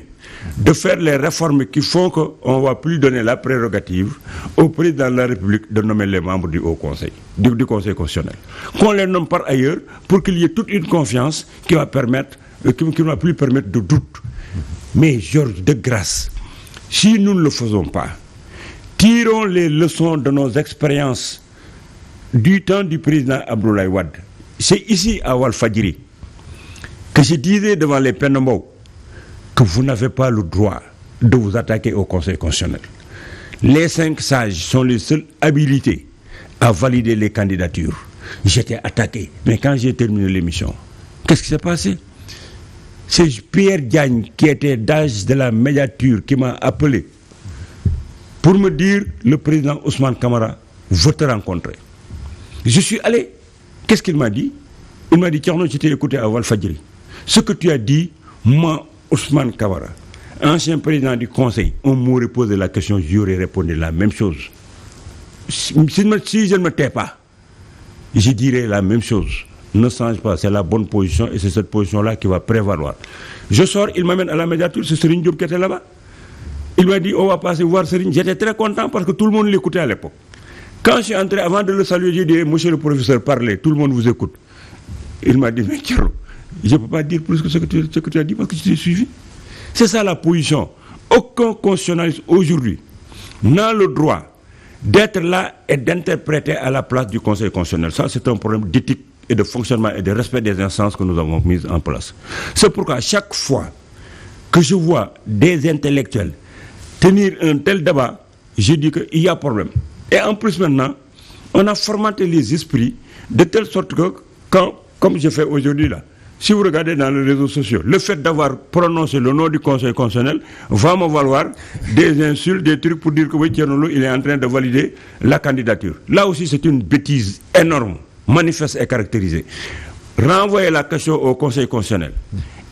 de faire les réformes qui font qu'on ne va plus donner la prérogative au président de la République de nommer les membres du Haut Conseil, du Conseil constitutionnel. Qu'on les nomme par ailleurs pour qu'il y ait toute une confiance qui va permettre, qui ne va plus permettre de doute. Mais Georges, de grâce, si nous ne le faisons pas, tirons les leçons de nos expériences du temps du président Abdoulaye Wade. C'est ici à Walfadjri que je disais devant les Penombo que vous n'avez pas le droit de vous attaquer au Conseil constitutionnel. Les 5 sages sont les seuls habilités à valider les candidatures. J'étais attaqué, mais quand j'ai terminé l'émission, qu'est-ce qui s'est passé? C'est Pierre Diagne qui était d'âge de la médiature qui m'a appelé pour me dire le président Ousmane Camara veut te rencontrer. Je suis allé. Qu'est-ce qu'il m'a dit? Il m'a dit, Thierno, je t'ai écouté à Walfadjri. Ce que tu as dit, moi, Ousmane Camara, ancien président du Conseil, on m'aurait posé la question, j'aurais répondu la même chose. Si je ne me tais pas, je dirais la même chose. Ne change pas, c'est la bonne position et c'est cette position-là qui va prévaloir. Je sors, il m'amène à la médiature, c'est Serigne Diop qui était là-bas. Il m'a dit, on va passer voir Serigne. J'étais très content parce que tout le monde l'écoutait à l'époque. Quand je suis entré, avant de le saluer, j'ai dit, monsieur le professeur, parlez, tout le monde vous écoute. Il m'a dit, mais Thierno, je ne peux pas dire plus que ce que tu as dit parce que je t'ai suivi. C'est ça la position. Aucun constitutionnaliste aujourd'hui n'a le droit d'être là et d'interpréter à la place du Conseil constitutionnel. Ça, c'est un problème d'éthique et de fonctionnement et de respect des instances que nous avons mises en place. C'est pourquoi chaque fois que je vois des intellectuels tenir un tel débat, je dis qu'il y a problème. Et en plus maintenant, on a formaté les esprits de telle sorte que, comme je fais aujourd'hui là, si vous regardez dans les réseaux sociaux, le fait d'avoir prononcé le nom du Conseil constitutionnel va me valoir des insultes, des trucs pour dire que oui, Thierno Lo, il est en train de valider la candidature. Là aussi, c'est une bêtise énorme, manifeste et caractérisée. Renvoyer la question au Conseil constitutionnel.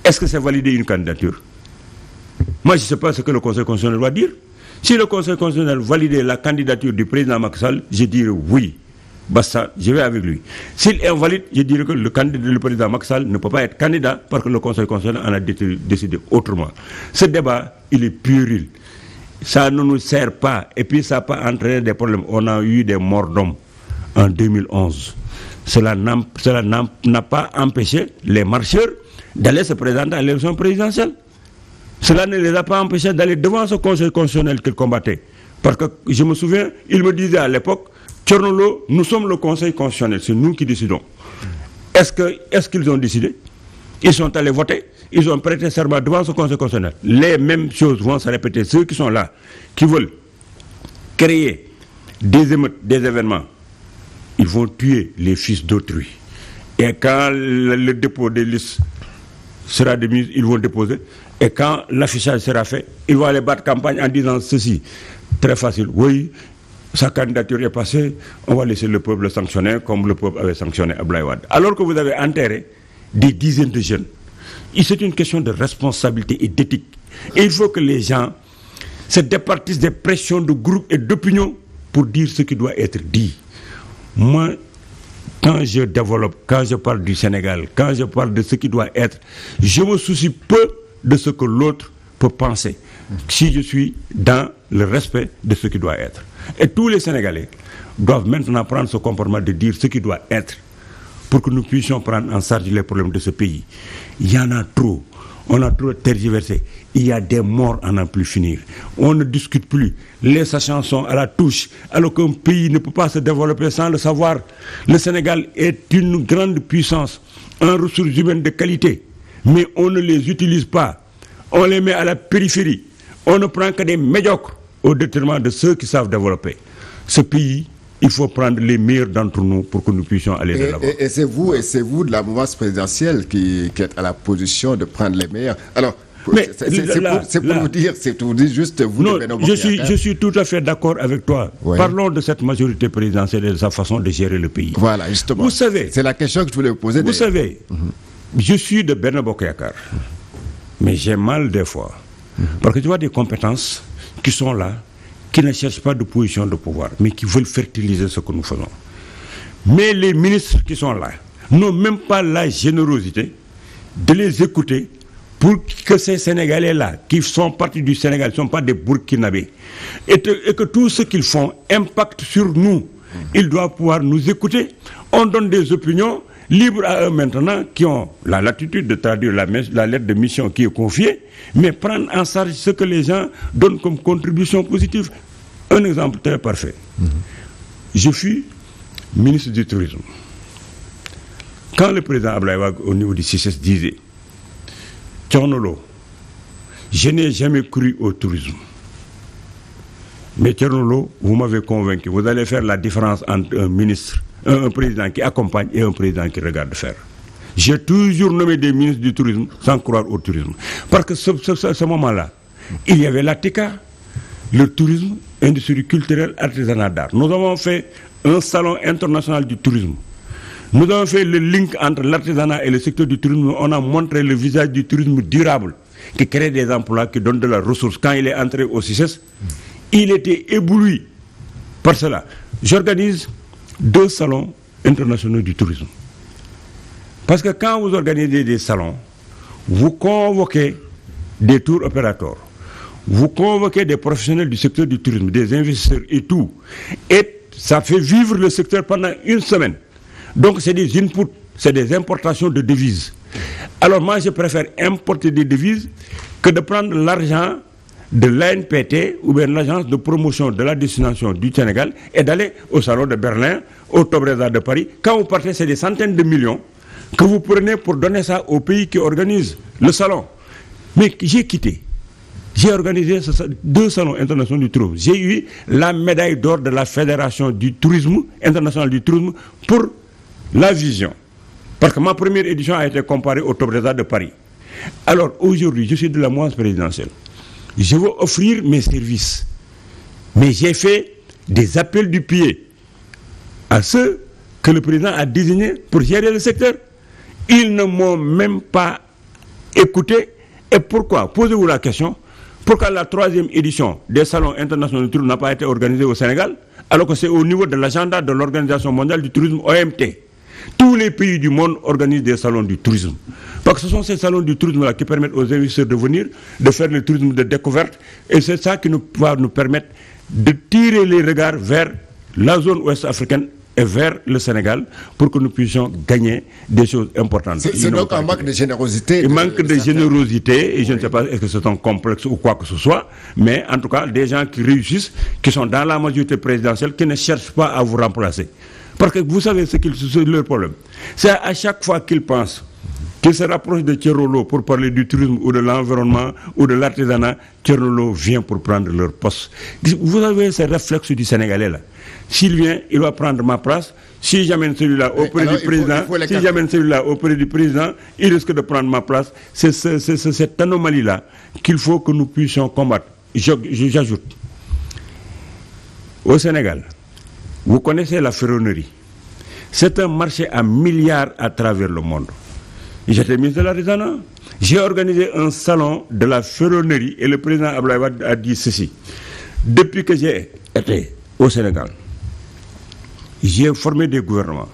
Est-ce que c'est valider une candidature? Moi, je ne sais pas ce que le Conseil constitutionnel va dire. Si le Conseil constitutionnel validait la candidature du président Macky Sall, je dirais oui. Basta, je vais avec lui. S'il est invalide, je dirais que le président Macky Sall ne peut pas être candidat parce que le Conseil constitutionnel en a décidé autrement. Ce débat, il est puéril. Ça ne nous sert pas. Et puis ça n'a pas entraîné des problèmes. On a eu des morts d'hommes en 2011. Cela n'a pas empêché les marcheurs d'aller se présenter à l'élection présidentielle. Cela ne les a pas empêchés d'aller devant ce Conseil constitutionnel qu'ils combattaient. Parce que je me souviens, il me disait à l'époque, Thierno Lo, nous sommes le Conseil constitutionnel, c'est nous qui décidons. Est-ce qu'ils ont décidé? Ils sont allés voter, ils ont prêté serment devant ce Conseil constitutionnel. Les mêmes choses vont se répéter. Ceux qui sont là, qui veulent créer des émeutes, des événements, ils vont tuer les fils d'autrui. Et quand le dépôt des listes sera démis, ils vont déposer. Et quand l'affichage sera fait, ils vont aller battre campagne en disant ceci. Très facile. Oui, sa candidature est passée, on va laisser le peuple le sanctionner comme le peuple avait sanctionné Abdoulaye Wade. Alors que vous avez enterré des dizaines de jeunes. Et c'est une question de responsabilité et d'éthique. Et il faut que les gens se départissent des pressions de groupe et d'opinion pour dire ce qui doit être dit. Moi, quand je développe, quand je parle du Sénégal, quand je parle de ce qui doit être, je me soucie peu de ce que l'autre peut penser, si je suis dans le respect de ce qui doit être. Et tous les Sénégalais doivent maintenant prendre ce comportement de dire ce qui doit être pour que nous puissions prendre en charge les problèmes de ce pays. Il y en a trop. On a trop tergiversé. Il y a des morts à n'en plus finir. On ne discute plus. Les sachants sont à la touche. Alors qu'un pays ne peut pas se développer sans le savoir. Le Sénégal est une grande puissance, en ressources humaines de qualité. Mais on ne les utilise pas. On les met à la périphérie. On ne prend que des médiocres au détriment de ceux qui savent développer. Ce pays, il faut prendre les meilleurs d'entre nous pour que nous puissions aller de l'avant. Et c'est vous de la mouvance présidentielle qui êtes à la position de prendre les meilleurs. Alors, c'est pour vous dire juste vous. Non, je suis tout à fait d'accord avec toi. Ouais. Parlons de cette majorité présidentielle et de sa façon de gérer le pays. Voilà, justement. Vous savez, c'est la question que je voulais vous poser. Vous savez, je suis de Benno Bokk Yakaar, mais j'ai mal des fois. Parce que tu vois des compétences qui sont là, qui ne cherchent pas de position de pouvoir, mais qui veulent fertiliser ce que nous faisons. Mais les ministres qui sont là n'ont même pas la générosité de les écouter pour que ces Sénégalais-là, qui sont partis du Sénégal, ne sont pas des Burkinabés, et que tout ce qu'ils font impacte sur nous. Ils doivent pouvoir nous écouter. On donne des opinions libres à eux maintenant, qui ont la latitude de traduire la lettre de mission qui est confiée, mais prendre en charge ce que les gens donnent comme contribution positive. Un exemple très parfait. Je fus ministre du Tourisme. Quand le président Abdoulaye Wade, au niveau du CICES, disait « Thierno Lo, je n'ai jamais cru au tourisme. Mais Thierno Lo, vous m'avez convaincu. Vous allez faire la différence entre un ministre, un président qui accompagne et un président qui regarde faire. » J'ai toujours nommé des ministres du tourisme sans croire au tourisme. Parce que ce moment-là, il y avait l'ATICA, le tourisme, industrie culturelle, artisanat d'art. Nous avons fait un salon international du tourisme. Nous avons fait le link entre l'artisanat et le secteur du tourisme. On a montré le visage du tourisme durable, qui crée des emplois, qui donne de la ressource. Quand il est entré au CICES, il était ébloui par cela. J'organise 2 salons internationaux du tourisme. Parce que quand vous organisez des salons, vous convoquez des tours opérateurs, vous convoquez des professionnels du secteur du tourisme, des investisseurs et tout, et ça fait vivre le secteur pendant une semaine. Donc c'est des inputs, c'est des importations de devises. Alors moi je préfère importer des devises que de prendre l'argent de l'ANPT ou bien l'agence de promotion de la destination du Sénégal et d'aller au salon de Berlin, au Tobreza de Paris. Quand vous partez, c'est des centaines de millions que vous prenez pour donner ça aux pays qui organisent le salon. Mais j'ai quitté. J'ai organisé 2 salons internationaux du tourisme. J'ai eu la médaille d'or de la Fédération du tourisme, internationale du tourisme, pour la vision. Parce que ma première édition a été comparée au Tobreza de Paris. Alors aujourd'hui, je suis de la mouvance présidentielle. Je veux offrir mes services. Mais j'ai fait des appels du pied à ceux que le président a désignés pour gérer le secteur. Ils ne m'ont même pas écouté. Et pourquoi? Posez-vous la question. Pourquoi la 3e édition des salons internationaux du tourisme n'a pas été organisée au Sénégal, alors que c'est au niveau de l'agenda de l'Organisation mondiale du tourisme, OMT. Tous les pays du monde organisent des salons du tourisme. Parce que ce sont ces salons du tourisme-là qui permettent aux investisseurs de venir, de faire le tourisme de découverte. Et c'est ça qui va nous permettre de tirer les regards vers la zone ouest africaine et vers le Sénégal pour que nous puissions gagner des choses importantes. C'est donc un manque de générosité. Il manque de générosité, et je ne sais pas est-ce que c'est un complexe ou quoi que ce soit, mais en tout cas, des gens qui réussissent, qui sont dans la majorité présidentielle, qui ne cherchent pas à vous remplacer. Parce que vous savez ce c'est leur problème. C'est à chaque fois qu'ils pensent qu'ils se rapprochent de Tcherno pour parler du tourisme ou de l'environnement ou de l'artisanat, Tcherno vient pour prendre leur poste. Vous avez ce réflexe du Sénégalais là. S'il vient, il va prendre ma place. Si j'amène celui-là auprès du président, il risque de prendre ma place. C'est cette anomalie-là qu'il faut que nous puissions combattre. J'ajoute. Au Sénégal, vous connaissez la ferronnerie. C'est un marché à milliards à travers le monde. J'étais ministre de l'artisanat. J'ai organisé un salon de la ferronnerie et le président Abdoulaye Wade a dit ceci. Depuis que j'ai été au Sénégal, j'ai formé des gouvernements.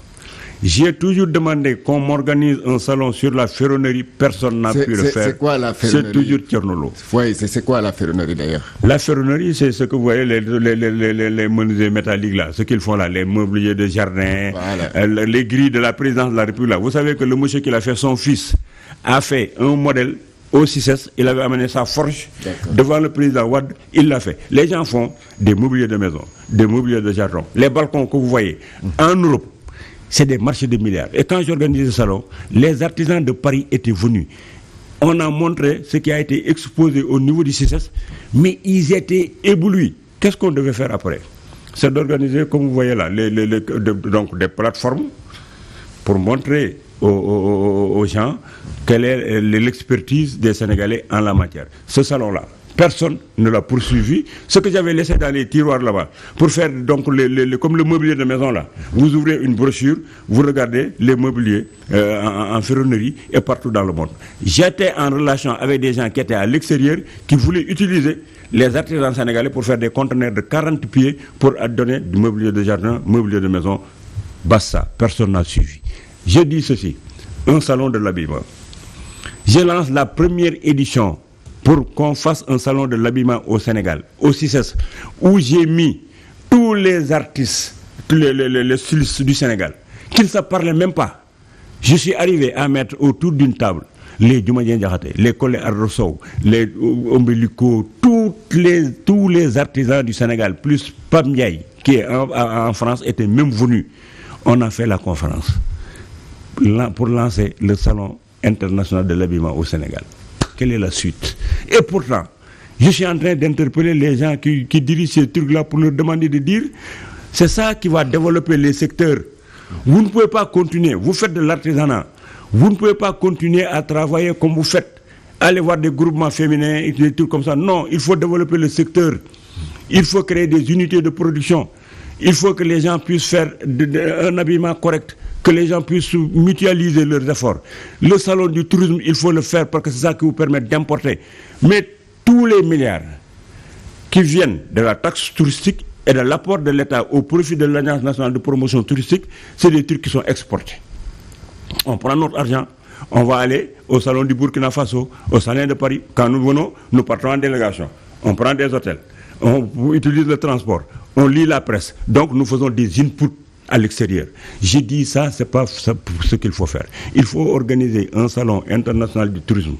J'ai toujours demandé qu'on m'organise un salon sur la ferronnerie. Personne n'a pu le faire. C'est quoi la ferronnerie? C'est toujours Tcherno. Oui, c'est quoi la ferronnerie d'ailleurs? La ferronnerie, c'est ce que vous voyez, les menuisiers métalliques là, ce qu'ils font là, les mobiliers de jardin, voilà. Les grilles de la présidence de la République là. Vous savez que le monsieur qui l'a fait, son fils, a fait un modèle au CICES, il avait amené sa forge devant le président Wade, il l'a fait. Les gens font des mobiliers de maison, des mobiliers de jardin, les balcons que vous voyez en Europe. C'est des marchés de milliards. Et quand j'organisais ce salon, les artisans de Paris étaient venus. On a montré ce qui a été exposé au niveau du CICES, mais ils étaient éblouis. Qu'est-ce qu'on devait faire après? C'est d'organiser, comme vous voyez là, donc des plateformes pour montrer aux gens quelle est l'expertise des Sénégalais en la matière. Ce salon-là, personne ne l'a poursuivi. Ce que j'avais laissé dans les tiroirs là-bas, pour faire donc comme le mobilier de maison là, vous ouvrez une brochure, vous regardez les mobiliers en ferronnerie et partout dans le monde. J'étais en relation avec des gens qui étaient à l'extérieur, qui voulaient utiliser les artisans sénégalais pour faire des conteneurs de 40 pieds pour donner du mobilier de jardin, mobilier de maison. Basta, personne n'a suivi. Je dis ceci, un salon de l'habillement. Je lance la première édition pour qu'on fasse un salon de l'habillement au Sénégal, au CICES, où j'ai mis tous les artistes, les stylistes du Sénégal, qui ne se parlaient même pas. Je suis arrivé à mettre autour d'une table les Djumadien Diakhaté, les Collé Arroso, les Ombelico, tous les artisans du Sénégal, plus Pam Ndiaye, qui est en France, étaient même venus. On a fait la conférence pour lancer le salon international de l'habillement au Sénégal. Quelle est la suite? Et pourtant, je suis en train d'interpeller les gens qui dirigent ces trucs-là pour leur demander de dire, c'est ça qui va développer les secteurs. Vous ne pouvez pas continuer, vous faites de l'artisanat, vous ne pouvez pas continuer à travailler comme vous faites, aller voir des groupements féminins et des trucs comme ça. Non, il faut développer le secteur, il faut créer des unités de production, il faut que les gens puissent faire un habillement correct, que les gens puissent mutualiser leurs efforts. Le salon du tourisme, il faut le faire parce que c'est ça qui vous permet d'importer. Mais tous les milliards qui viennent de la taxe touristique et de l'apport de l'État au profit de l'Agence nationale de promotion touristique, c'est des trucs qui sont exportés. On prend notre argent, on va aller au salon du Burkina Faso, au salon de Paris. Quand nous venons, nous partons en délégation. on prend des hôtels, on utilise le transport, on lit la presse. Donc nous faisons des inputs à l'extérieur. J'ai dit ça, c'est pas ça ce qu'il faut faire. Il faut organiser un salon international du tourisme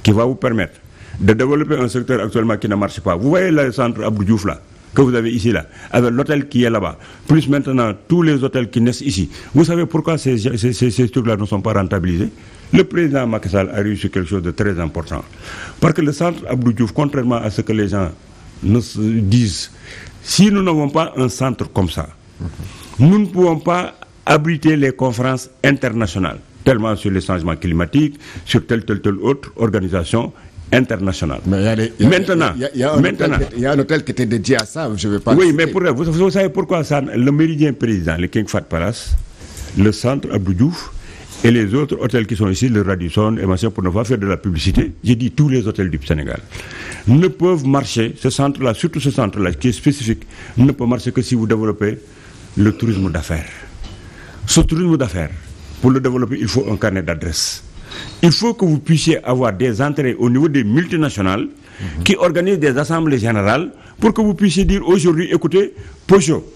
qui va vous permettre de développer un secteur actuellement qui ne marche pas. Vous voyez le centre Abdou Diouf là, que vous avez ici là, avec l'hôtel qui est là-bas, plus maintenant tous les hôtels qui naissent ici. Vous savez pourquoi ces trucs-là ne sont pas rentabilisés? Le président Macky Sall a réussi quelque chose de très important. Parce que le centre Abdou Diouf, contrairement à ce que les gens nous disent, si nous n'avons pas un centre comme ça, nous ne pouvons pas abriter les conférences internationales, tellement sur les changements climatiques, sur telle autre organisation internationale. Mais il y a un hôtel qui était dédié à ça, je ne vais pas... Oui, mais vous savez pourquoi ça, le Méridien Président, le King Fahd Palace, le centre Abdou Diouf et les autres hôtels qui sont ici, le Radisson et machin, pour ne pas faire de la publicité, j'ai dit tous les hôtels du Sénégal, ne peuvent marcher, ce centre-là, surtout ce centre-là, qui est spécifique, ne peut marcher que si vous développez le tourisme d'affaires. Ce tourisme d'affaires, pour le développer, il faut un carnet d'adresses. Il faut que vous puissiez avoir des entrées au niveau des multinationales qui organisent des assemblées générales pour que vous puissiez dire aujourd'hui, écoutez, Peugeot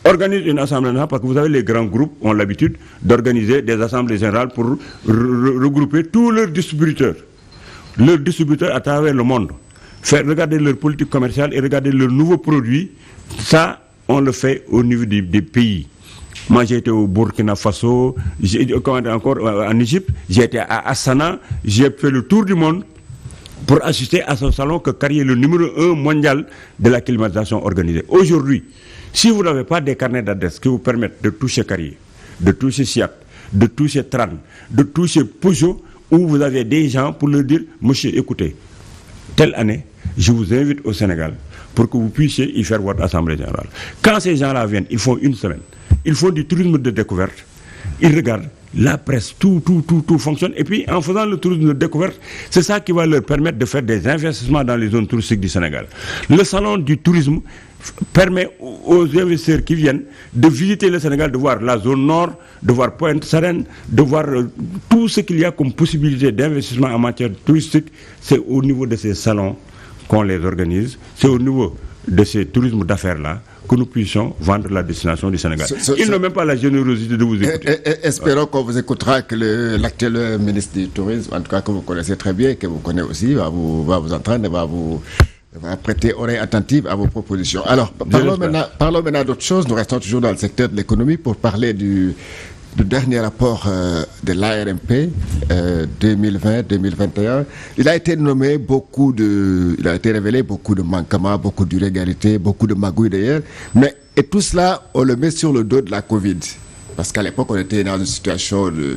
organise une assemblée générale parce que vous avez les grands groupes ont l'habitude d'organiser des assemblées générales pour regrouper tous leurs distributeurs à travers le monde. Faire regarder leur politique commerciale et regarder leurs nouveaux produits. Ça, on le fait au niveau des pays. Moi, j'ai été au Burkina Faso, encore en Égypte, j'ai été à Astana, j'ai fait le tour du monde pour assister à ce salon que Carrier est le numéro 1 mondial de la climatisation organisée. Aujourd'hui, si vous n'avez pas des carnets d'adresses qui vous permettent de toucher Carrier, de toucher Siat, de toucher Tran, de toucher Peugeot, où vous avez des gens pour leur dire, monsieur, écoutez, telle année, je vous invite au Sénégal pour que vous puissiez y faire votre assemblée générale. Quand ces gens-là viennent, ils font une semaine. Ils font du tourisme de découverte. Ils regardent la presse, tout fonctionne. Et puis, en faisant le tourisme de découverte, c'est ça qui va leur permettre de faire des investissements dans les zones touristiques du Sénégal. Le salon du tourisme permet aux investisseurs qui viennent de visiter le Sénégal, de voir la zone nord, de voir Pointe-Sarène, de voir tout ce qu'il y a comme possibilité d'investissement en matière touristique. C'est au niveau de ces salons qu'on les organise. C'est au niveau de ces tourismes d'affaires-là que nous puissions vendre la destination du Sénégal. Ils n'ont même pas la générosité de vous écouter. Espérons qu'on vous écoutera, que l'actuel ministre du Tourisme, en tout cas que vous connaissez très bien, que vous connaissez aussi, va vous entraîner, va prêter oreille attentive à vos propositions. Alors, parlons maintenant d'autre chose. Nous restons toujours dans le secteur de l'économie pour parler du dernier rapport de l'ARMP 2020-2021. Il a été révélé beaucoup de manquements, beaucoup d'illégalités, beaucoup de magouilles d'ailleurs. Et tout cela, on le met sur le dos de la Covid. Parce qu'à l'époque, on était dans une situation de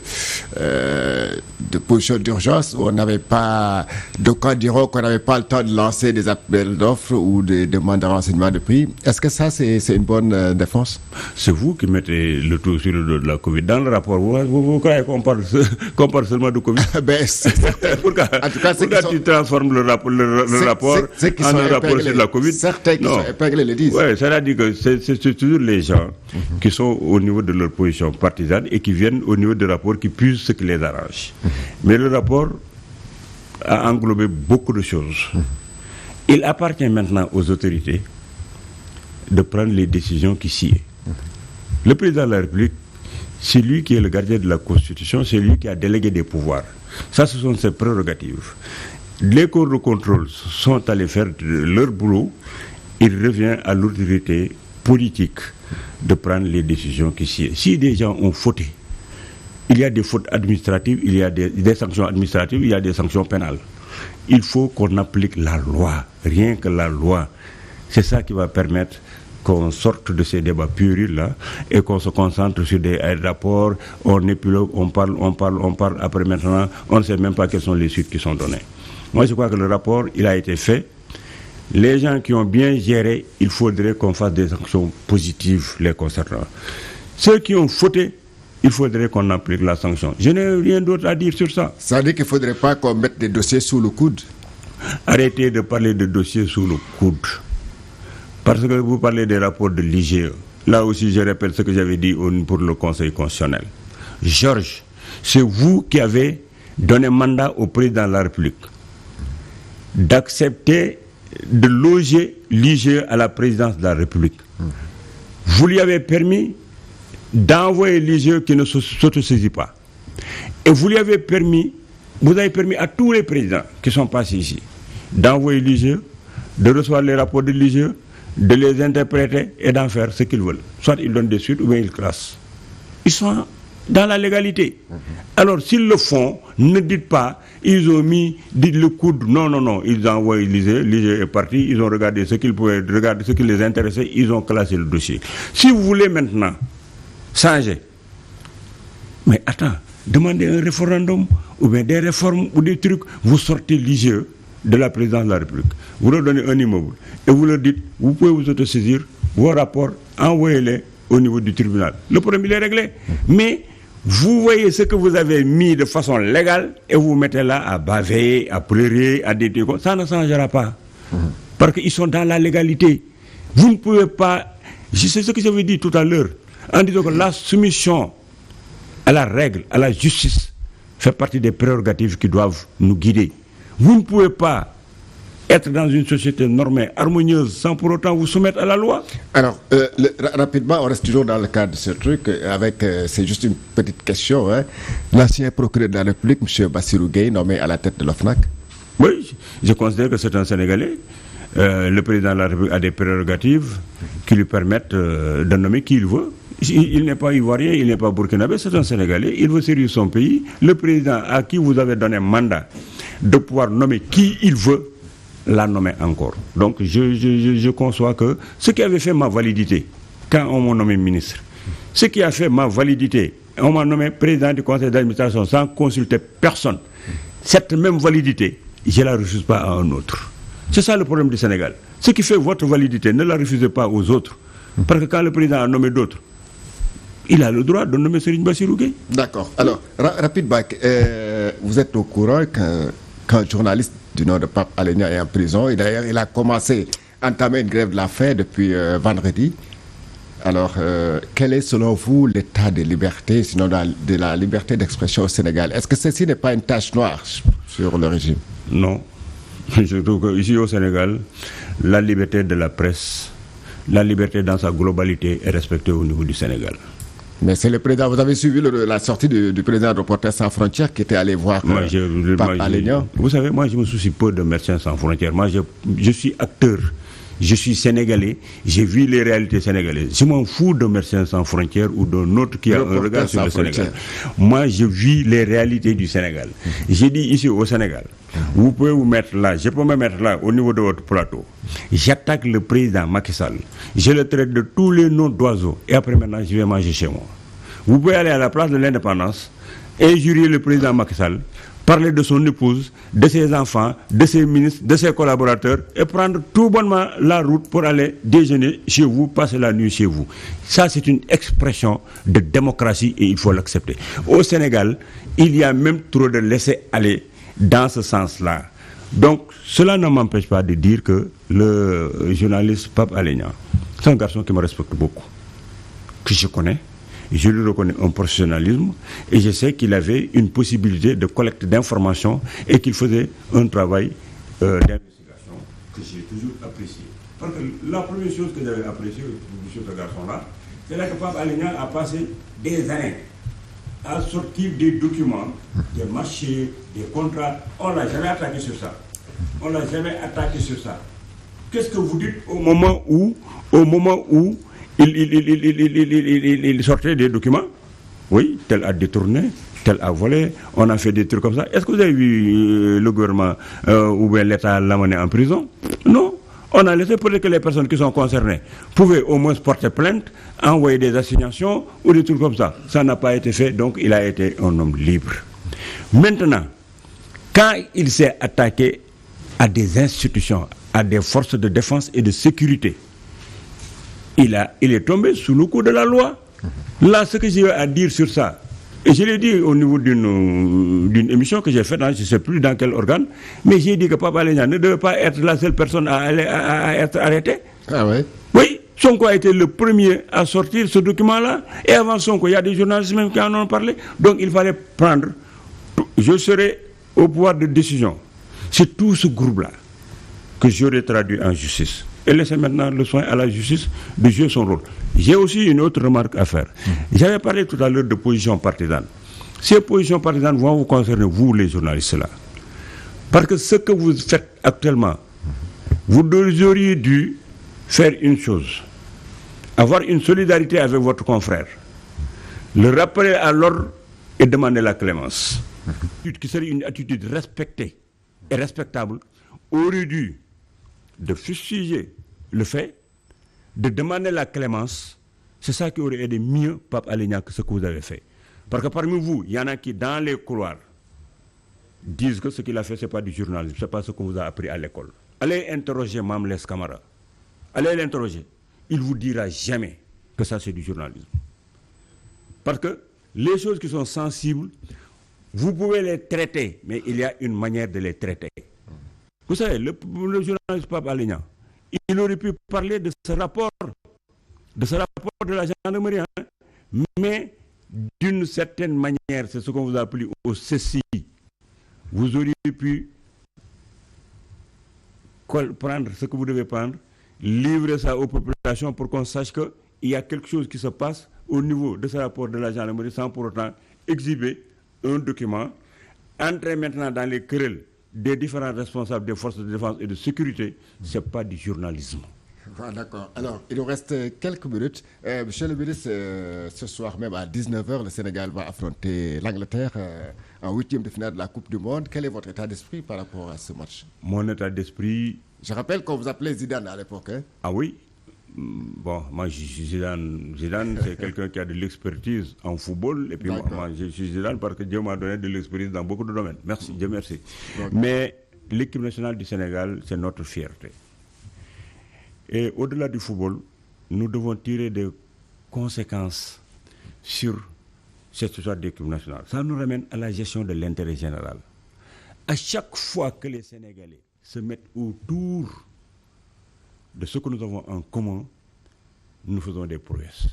position d'urgence où on n'avait pas, d'aucuns diront qu'on n'avait pas le temps de lancer des appels d'offres ou des demandes de renseignement de prix. Est-ce que ça, c'est une bonne défense? C'est vous qui mettez le tout sur le dos de la Covid. Dans le rapport, vous croyez qu'on parle seulement de Covid? Pourquoi tu transformes le rapport en un rapport sur la Covid? Certains qui sont épinglés le disent. Oui, c'est-à-dire que c'est toujours les gens qui sont au niveau de leur position partisane et qui viennent au niveau des rapports qui puissent ce qui les arrange. Mais le rapport a englobé beaucoup de choses. Il appartient maintenant aux autorités de prendre les décisions qui s'y est. Le président de la République, c'est lui qui est le gardien de la Constitution, c'est lui qui a délégué des pouvoirs. Ça, ce sont ses prérogatives. Les corps de contrôle sont allés faire leur boulot. Il revient à l'autorité politique de prendre les décisions qui s'y est. Si des gens ont fauté, il y a des fautes administratives, il y a des sanctions administratives, il y a des sanctions pénales. Il faut qu'on applique la loi, rien que la loi. C'est ça qui va permettre qu'on sorte de ces débats puérils-là et qu'on se concentre sur des rapports, on épilogue, on parle, après maintenant, on ne sait même pas quelles sont les suites qui sont données. Moi, je crois que le rapport, il a été fait. Les gens qui ont bien géré, il faudrait qu'on fasse des sanctions positives les concernant. Ceux qui ont fauté, il faudrait qu'on applique la sanction. Je n'ai rien d'autre à dire sur ça. Ça veut dire qu'il ne faudrait pas qu'on mette des dossiers sous le coude? Arrêtez de parler de dossiers sous le coude. Parce que vous parlez des rapports de l'IGE. Là aussi, je répète ce que j'avais dit pour le Conseil constitutionnel. Georges, c'est vous qui avez donné mandat au président de la République d'accepter de loger l'IGE à la présidence de la République. Vous lui avez permis d'envoyer l'IGE qui ne s'autosaisit pas. Et vous avez permis à tous les présidents qui sont passés ici d'envoyer l'IGE, de recevoir les rapports de l'IGE, de les interpréter et d'en faire ce qu'ils veulent. Soit ils donnent des suites ou bien ils classent. Ils sont dans la légalité. Alors s'ils le font, ne dites pas, ils ont mis le coude. Non. Ils ont envoyé l'IGE est parti, ils ont regardé ce qu'ils pouvaient regarder, ce qui les intéressait, ils ont classé le dossier. Si vous voulez maintenant changer, mais attends, demandez un référendum ou bien des réformes ou des trucs, vous sortez l'IGE de la présidence de la République. Vous leur donnez un immeuble et vous leur dites, vous pouvez vous autosaisir, vos rapports, envoyez-les au niveau du tribunal. Le problème, il est réglé. Mais vous voyez ce que vous avez mis de façon légale et vous vous mettez là à baver, à pleurer, à des trucs. Ça ne changera pas. Parce qu'ils sont dans la légalité. Vous ne pouvez pas... C'est ce que j'avais dit tout à l'heure, en disant que la soumission à la règle, à la justice, fait partie des prérogatives qui doivent nous guider. Vous ne pouvez pas être dans une société normée, harmonieuse, sans pour autant vous soumettre à la loi. Alors, rapidement, on reste toujours dans le cadre de ce truc, c'est juste une petite question. L'ancien procureur de la République, M. Bassirou Gueye, nommé à la tête de l'OFNAC. Oui, je considère que c'est un Sénégalais. Le président de la République a des prérogatives qui lui permettent de nommer qui il veut. Il n'est pas ivoirien, il n'est pas burkinabé, c'est un Sénégalais. Il veut servir son pays. Le président à qui vous avez donné mandat de pouvoir nommer qui il veut, l'a nommé encore. Donc je conçois que ce qui avait fait ma validité, quand on m'a nommé ministre, ce qui a fait ma validité, on m'a nommé président du conseil d'administration sans consulter personne, cette même validité, je ne la refuse pas à un autre. C'est ça le problème du Sénégal. Ce qui fait votre validité, ne la refusez pas aux autres. Parce que quand le président a nommé d'autres, il a le droit de nommer Serigne Bassirou Gueye. D'accord. Alors, rapidement, vous êtes au courant qu'un journaliste du nom de Pape Alé Niang est en prison. Et d'ailleurs, il a commencé à entamer une grève de la faim depuis vendredi. Alors, quel est selon vous l'état de liberté, sinon de la liberté d'expression au Sénégal? Est-ce que ceci n'est pas une tache noire sur le régime? Non. Je trouve qu'ici au Sénégal, la liberté de la presse, la liberté dans sa globalité est respectée au niveau du Sénégal. Mais c'est le président, vous avez suivi la sortie du président de Reporters sans frontières qui était allé voir Pape Alé Niang. Vous savez, moi je me soucie peu de Médecins sans frontières. Moi je suis acteur, je suis sénégalais, j'ai vu les réalités sénégalaises. Je m'en fous de Médecins sans frontières ou d'un autre qui a un regard sur le Sénégal. Moi je vis les réalités du Sénégal. J'ai dit ici au Sénégal, vous pouvez vous mettre là, je peux me mettre là au niveau de votre plateau. J'attaque le président Macky Sall, je le traite de tous les noms d'oiseaux et après maintenant je vais manger chez moi. Vous pouvez aller à la place de l'indépendance, injurier le président Macky Sall, parler de son épouse, de ses enfants, de ses ministres, de ses collaborateurs et prendre tout bonnement la route pour aller déjeuner chez vous, passer la nuit chez vous. Ça c'est une expression de démocratie et il faut l'accepter. Au Sénégal, il y a même trop de laisser-aller dans ce sens-là. Donc, cela ne m'empêche pas de dire que le journaliste Pape Alé Niang, c'est un garçon qui me respecte beaucoup, que je connais, je lui reconnais un professionnalisme et je sais qu'il avait une possibilité de collecte d'informations et qu'il faisait un travail d'investigation que j'ai toujours apprécié. Parce que la première chose que j'avais appréciée sur ce garçon-là, c'est là que Pape Alé Niang a passé des années à sortir des documents, des marchés, des contrats. On ne l'a jamais attaqué sur ça. On ne l'a jamais attaqué sur ça. Qu'est-ce que vous dites au moment où il sortait des documents? Oui, tel a détourné, tel a volé, on a fait des trucs comme ça. Est-ce que vous avez vu le gouvernement ou bien l'État l'amener en prison? Non. On a laissé pour que les personnes qui sont concernées pouvaient au moins porter plainte, envoyer des assignations ou des trucs comme ça. Ça n'a pas été fait, donc il a été un homme libre. Maintenant, quand il s'est attaqué à des institutions, à des forces de défense et de sécurité, il est tombé sous le coup de la loi. Là, ce que j'ai à dire sur ça, et je l'ai dit au niveau d'une émission que j'ai faite, je ne sais plus dans quel organe, mais j'ai dit que Pape Alé Niang ne devait pas être la seule personne à être arrêtée. Ah ouais? Oui, Sonko a été le premier à sortir ce document-là, et avant Sonko, il y a des journalistes même qui en ont parlé, donc il fallait prendre, je serai au pouvoir de décision, c'est tout ce groupe-là que j'aurais traduit en justice. Et laissez maintenant le soin à la justice de jouer son rôle. J'ai aussi une autre remarque à faire. J'avais parlé tout à l'heure de position partisane. Ces positions partisanes vont vous concerner, vous les journalistes là. Parce que ce que vous faites actuellement, vous auriez dû faire une chose. Avoir une solidarité avec votre confrère. Le rappeler à l'ordre et demander la clémence. Qui serait une attitude respectée et respectable, aurait dû de fustiger le fait, de demander la clémence. C'est ça qui aurait aidé mieux Pape Alé Niang que ce que vous avez fait. Parce que parmi vous, il y en a qui, dans les couloirs, disent que ce qu'il a fait, ce n'est pas du journalisme, ce n'est pas ce qu'on vous a appris à l'école. Allez interroger Mame Less Camara. Allez l'interroger. Il ne vous dira jamais que ça, c'est du journalisme. Parce que les choses qui sont sensibles, vous pouvez les traiter, mais il y a une manière de les traiter. Vous savez, le journaliste Pape Alé Niang, il aurait pu parler de ce rapport de la gendarmerie, hein, mais d'une certaine manière, c'est ce qu'on vous a appelé au ceci. Vous auriez pu prendre ce que vous devez prendre, livrer ça aux populations pour qu'on sache qu'il y a quelque chose qui se passe au niveau de ce rapport de la gendarmerie sans pour autant exhiber un document, entrer maintenant dans les querelles des différents responsables des forces de défense et de sécurité. Ce n'est pas du journalisme. Ah, d'accord. Alors, il nous reste quelques minutes. Monsieur le ministre, ce soir même à 19h, le Sénégal va affronter l'Angleterre en 8e de finale de la Coupe du Monde. Quel est votre état d'esprit par rapport à ce match? Mon état d'esprit... Je rappelle qu'on vous appelait Zidane à l'époque. Hein? Ah oui? Bon, moi, Zidane, c'est quelqu'un qui a de l'expertise en football. Et puis moi, je suis Zidane parce que Dieu m'a donné de l'expertise dans beaucoup de domaines. Merci, Dieu merci. Mais l'équipe nationale du Sénégal, c'est notre fierté. Et au-delà du football, nous devons tirer des conséquences sur cette histoire d'équipe nationale. Ça nous ramène à la gestion de l'intérêt général. À chaque fois que les Sénégalais se mettent autour de ce que nous avons en commun, nous faisons des prouesses.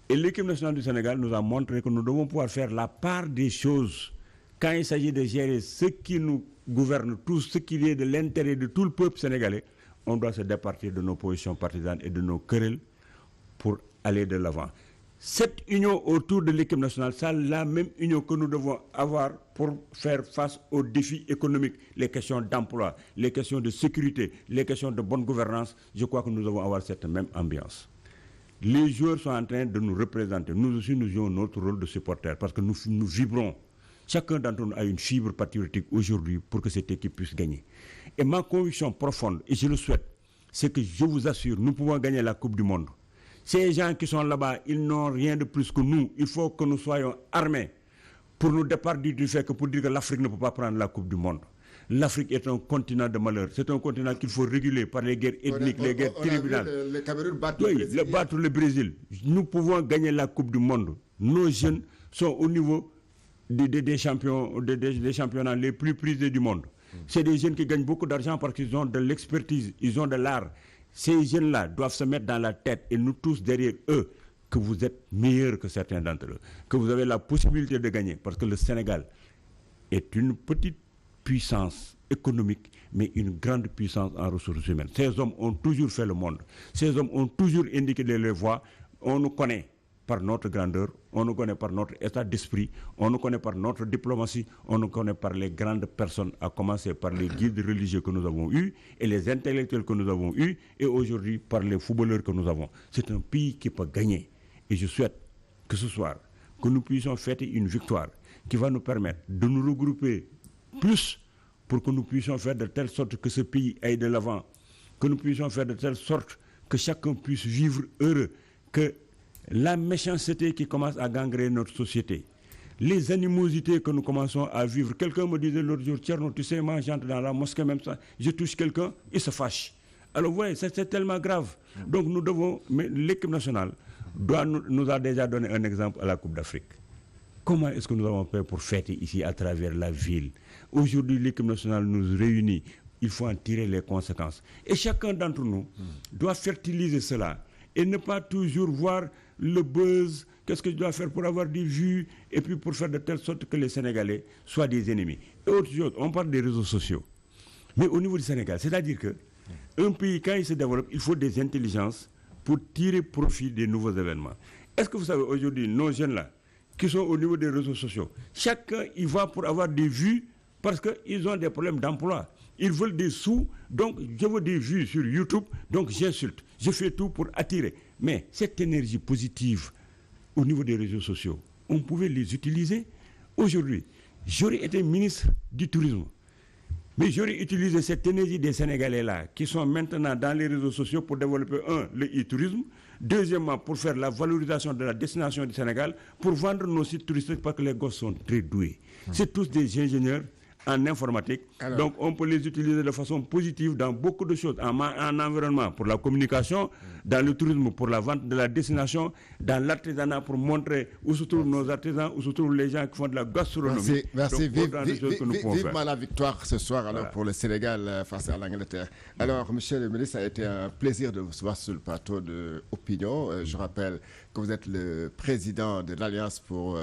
Et l'équipe nationale du Sénégal nous a montré que nous devons pouvoir faire la part des choses quand il s'agit de gérer ce qui nous gouverne, tout ce qui est de l'intérêt de tout le peuple sénégalais. On doit se départir de nos positions partisanes et de nos querelles pour aller de l'avant. Cette union autour de l'équipe nationale, c'est la même union que nous devons avoir pour faire face aux défis économiques, les questions d'emploi, les questions de sécurité, les questions de bonne gouvernance. Je crois que nous devons avoir cette même ambiance. Les joueurs sont en train de nous représenter. Nous aussi, nous jouons notre rôle de supporters parce que nous vibrons. Chacun d'entre nous a une fibre patriotique aujourd'hui pour que cette équipe puisse gagner. Et ma conviction profonde, et je le souhaite, c'est que je vous assure, nous pouvons gagner la Coupe du Monde. Ces gens qui sont là-bas, ils n'ont rien de plus que nous. Il faut que nous soyons armés pour nous départir du fait que pour dire que l'Afrique ne peut pas prendre la Coupe du Monde. L'Afrique est un continent de malheur. C'est un continent qu'il faut réguler par les guerres ethniques, les guerres tribunales. Le Cameroun battre le Brésil. Nous pouvons gagner la Coupe du Monde. Nos jeunes sont au niveau des championnats les plus prisés du monde. C'est des jeunes qui gagnent beaucoup d'argent parce qu'ils ont de l'expertise, ils ont de l'art. Ces jeunes-là doivent se mettre dans la tête, et nous tous derrière eux, que vous êtes meilleurs que certains d'entre eux, que vous avez la possibilité de gagner, parce que le Sénégal est une petite puissance économique, mais une grande puissance en ressources humaines. Ces hommes ont toujours fait le monde. Ces hommes ont toujours indiqué les voies. On nous connaît par notre grandeur, on nous connaît par notre état d'esprit, on nous connaît par notre diplomatie, on nous connaît par les grandes personnes, à commencer par les guides religieux que nous avons eus et les intellectuels que nous avons eus, et aujourd'hui par les footballeurs que nous avons. C'est un pays qui peut gagner. Et je souhaite que ce soir, que nous puissions fêter une victoire qui va nous permettre de nous regrouper plus pour que nous puissions faire de telle sorte que ce pays aille de l'avant, que nous puissions faire de telle sorte que chacun puisse vivre heureux, que la méchanceté qui commence à gangréner notre société, les animosités que nous commençons à vivre. Quelqu'un me disait l'autre jour, Thierno, tu sais, moi j'entre dans la mosquée, même ça, je touche quelqu'un, il se fâche. Alors vous voyez, c'est tellement grave. Donc nous devons, mais l'équipe nationale nous a déjà donné un exemple à la Coupe d'Afrique. Comment est-ce que nous avons fait pour fêter ici à travers la ville? Aujourd'hui, l'équipe nationale nous réunit. Il faut en tirer les conséquences. Et chacun d'entre nous doit fertiliser cela et ne pas toujours voir le buzz, qu'est-ce que je dois faire pour avoir des vues, et puis pour faire de telle sorte que les Sénégalais soient des ennemis. Et autre chose, on parle des réseaux sociaux. Mais au niveau du Sénégal, c'est-à-dire que un pays, quand il se développe, il faut des intelligences pour tirer profit des nouveaux événements. Est-ce que vous savez aujourd'hui, nos jeunes-là, qui sont au niveau des réseaux sociaux, chacun y va pour avoir des vues parce qu'ils ont des problèmes d'emploi. Ils veulent des sous, donc je veux des vues sur YouTube, donc j'insulte. Je fais tout pour attirer. Mais cette énergie positive au niveau des réseaux sociaux, on pouvait les utiliser. Aujourd'hui, j'aurais été ministre du tourisme. Mais j'aurais utilisé cette énergie des Sénégalais-là, qui sont maintenant dans les réseaux sociaux pour développer, le e-tourisme. Deuxièmement, pour faire la valorisation de la destination du Sénégal, pour vendre nos sites touristiques parce que les gosses sont très doués. C'est tous des ingénieurs en informatique. Alors, donc on peut les utiliser de façon positive dans beaucoup de choses, en environnement pour la communication, dans le tourisme pour la vente de la destination, dans l'artisanat pour montrer où se trouvent nos artisans, où se trouvent les gens qui font de la gastronomie. Merci. Vivement la victoire ce soir alors pour le Sénégal face à l'Angleterre. Alors, monsieur le ministre, ça a été un plaisir de vous recevoir sur le plateau de Opinion. Je rappelle que vous êtes le président de l'Alliance pour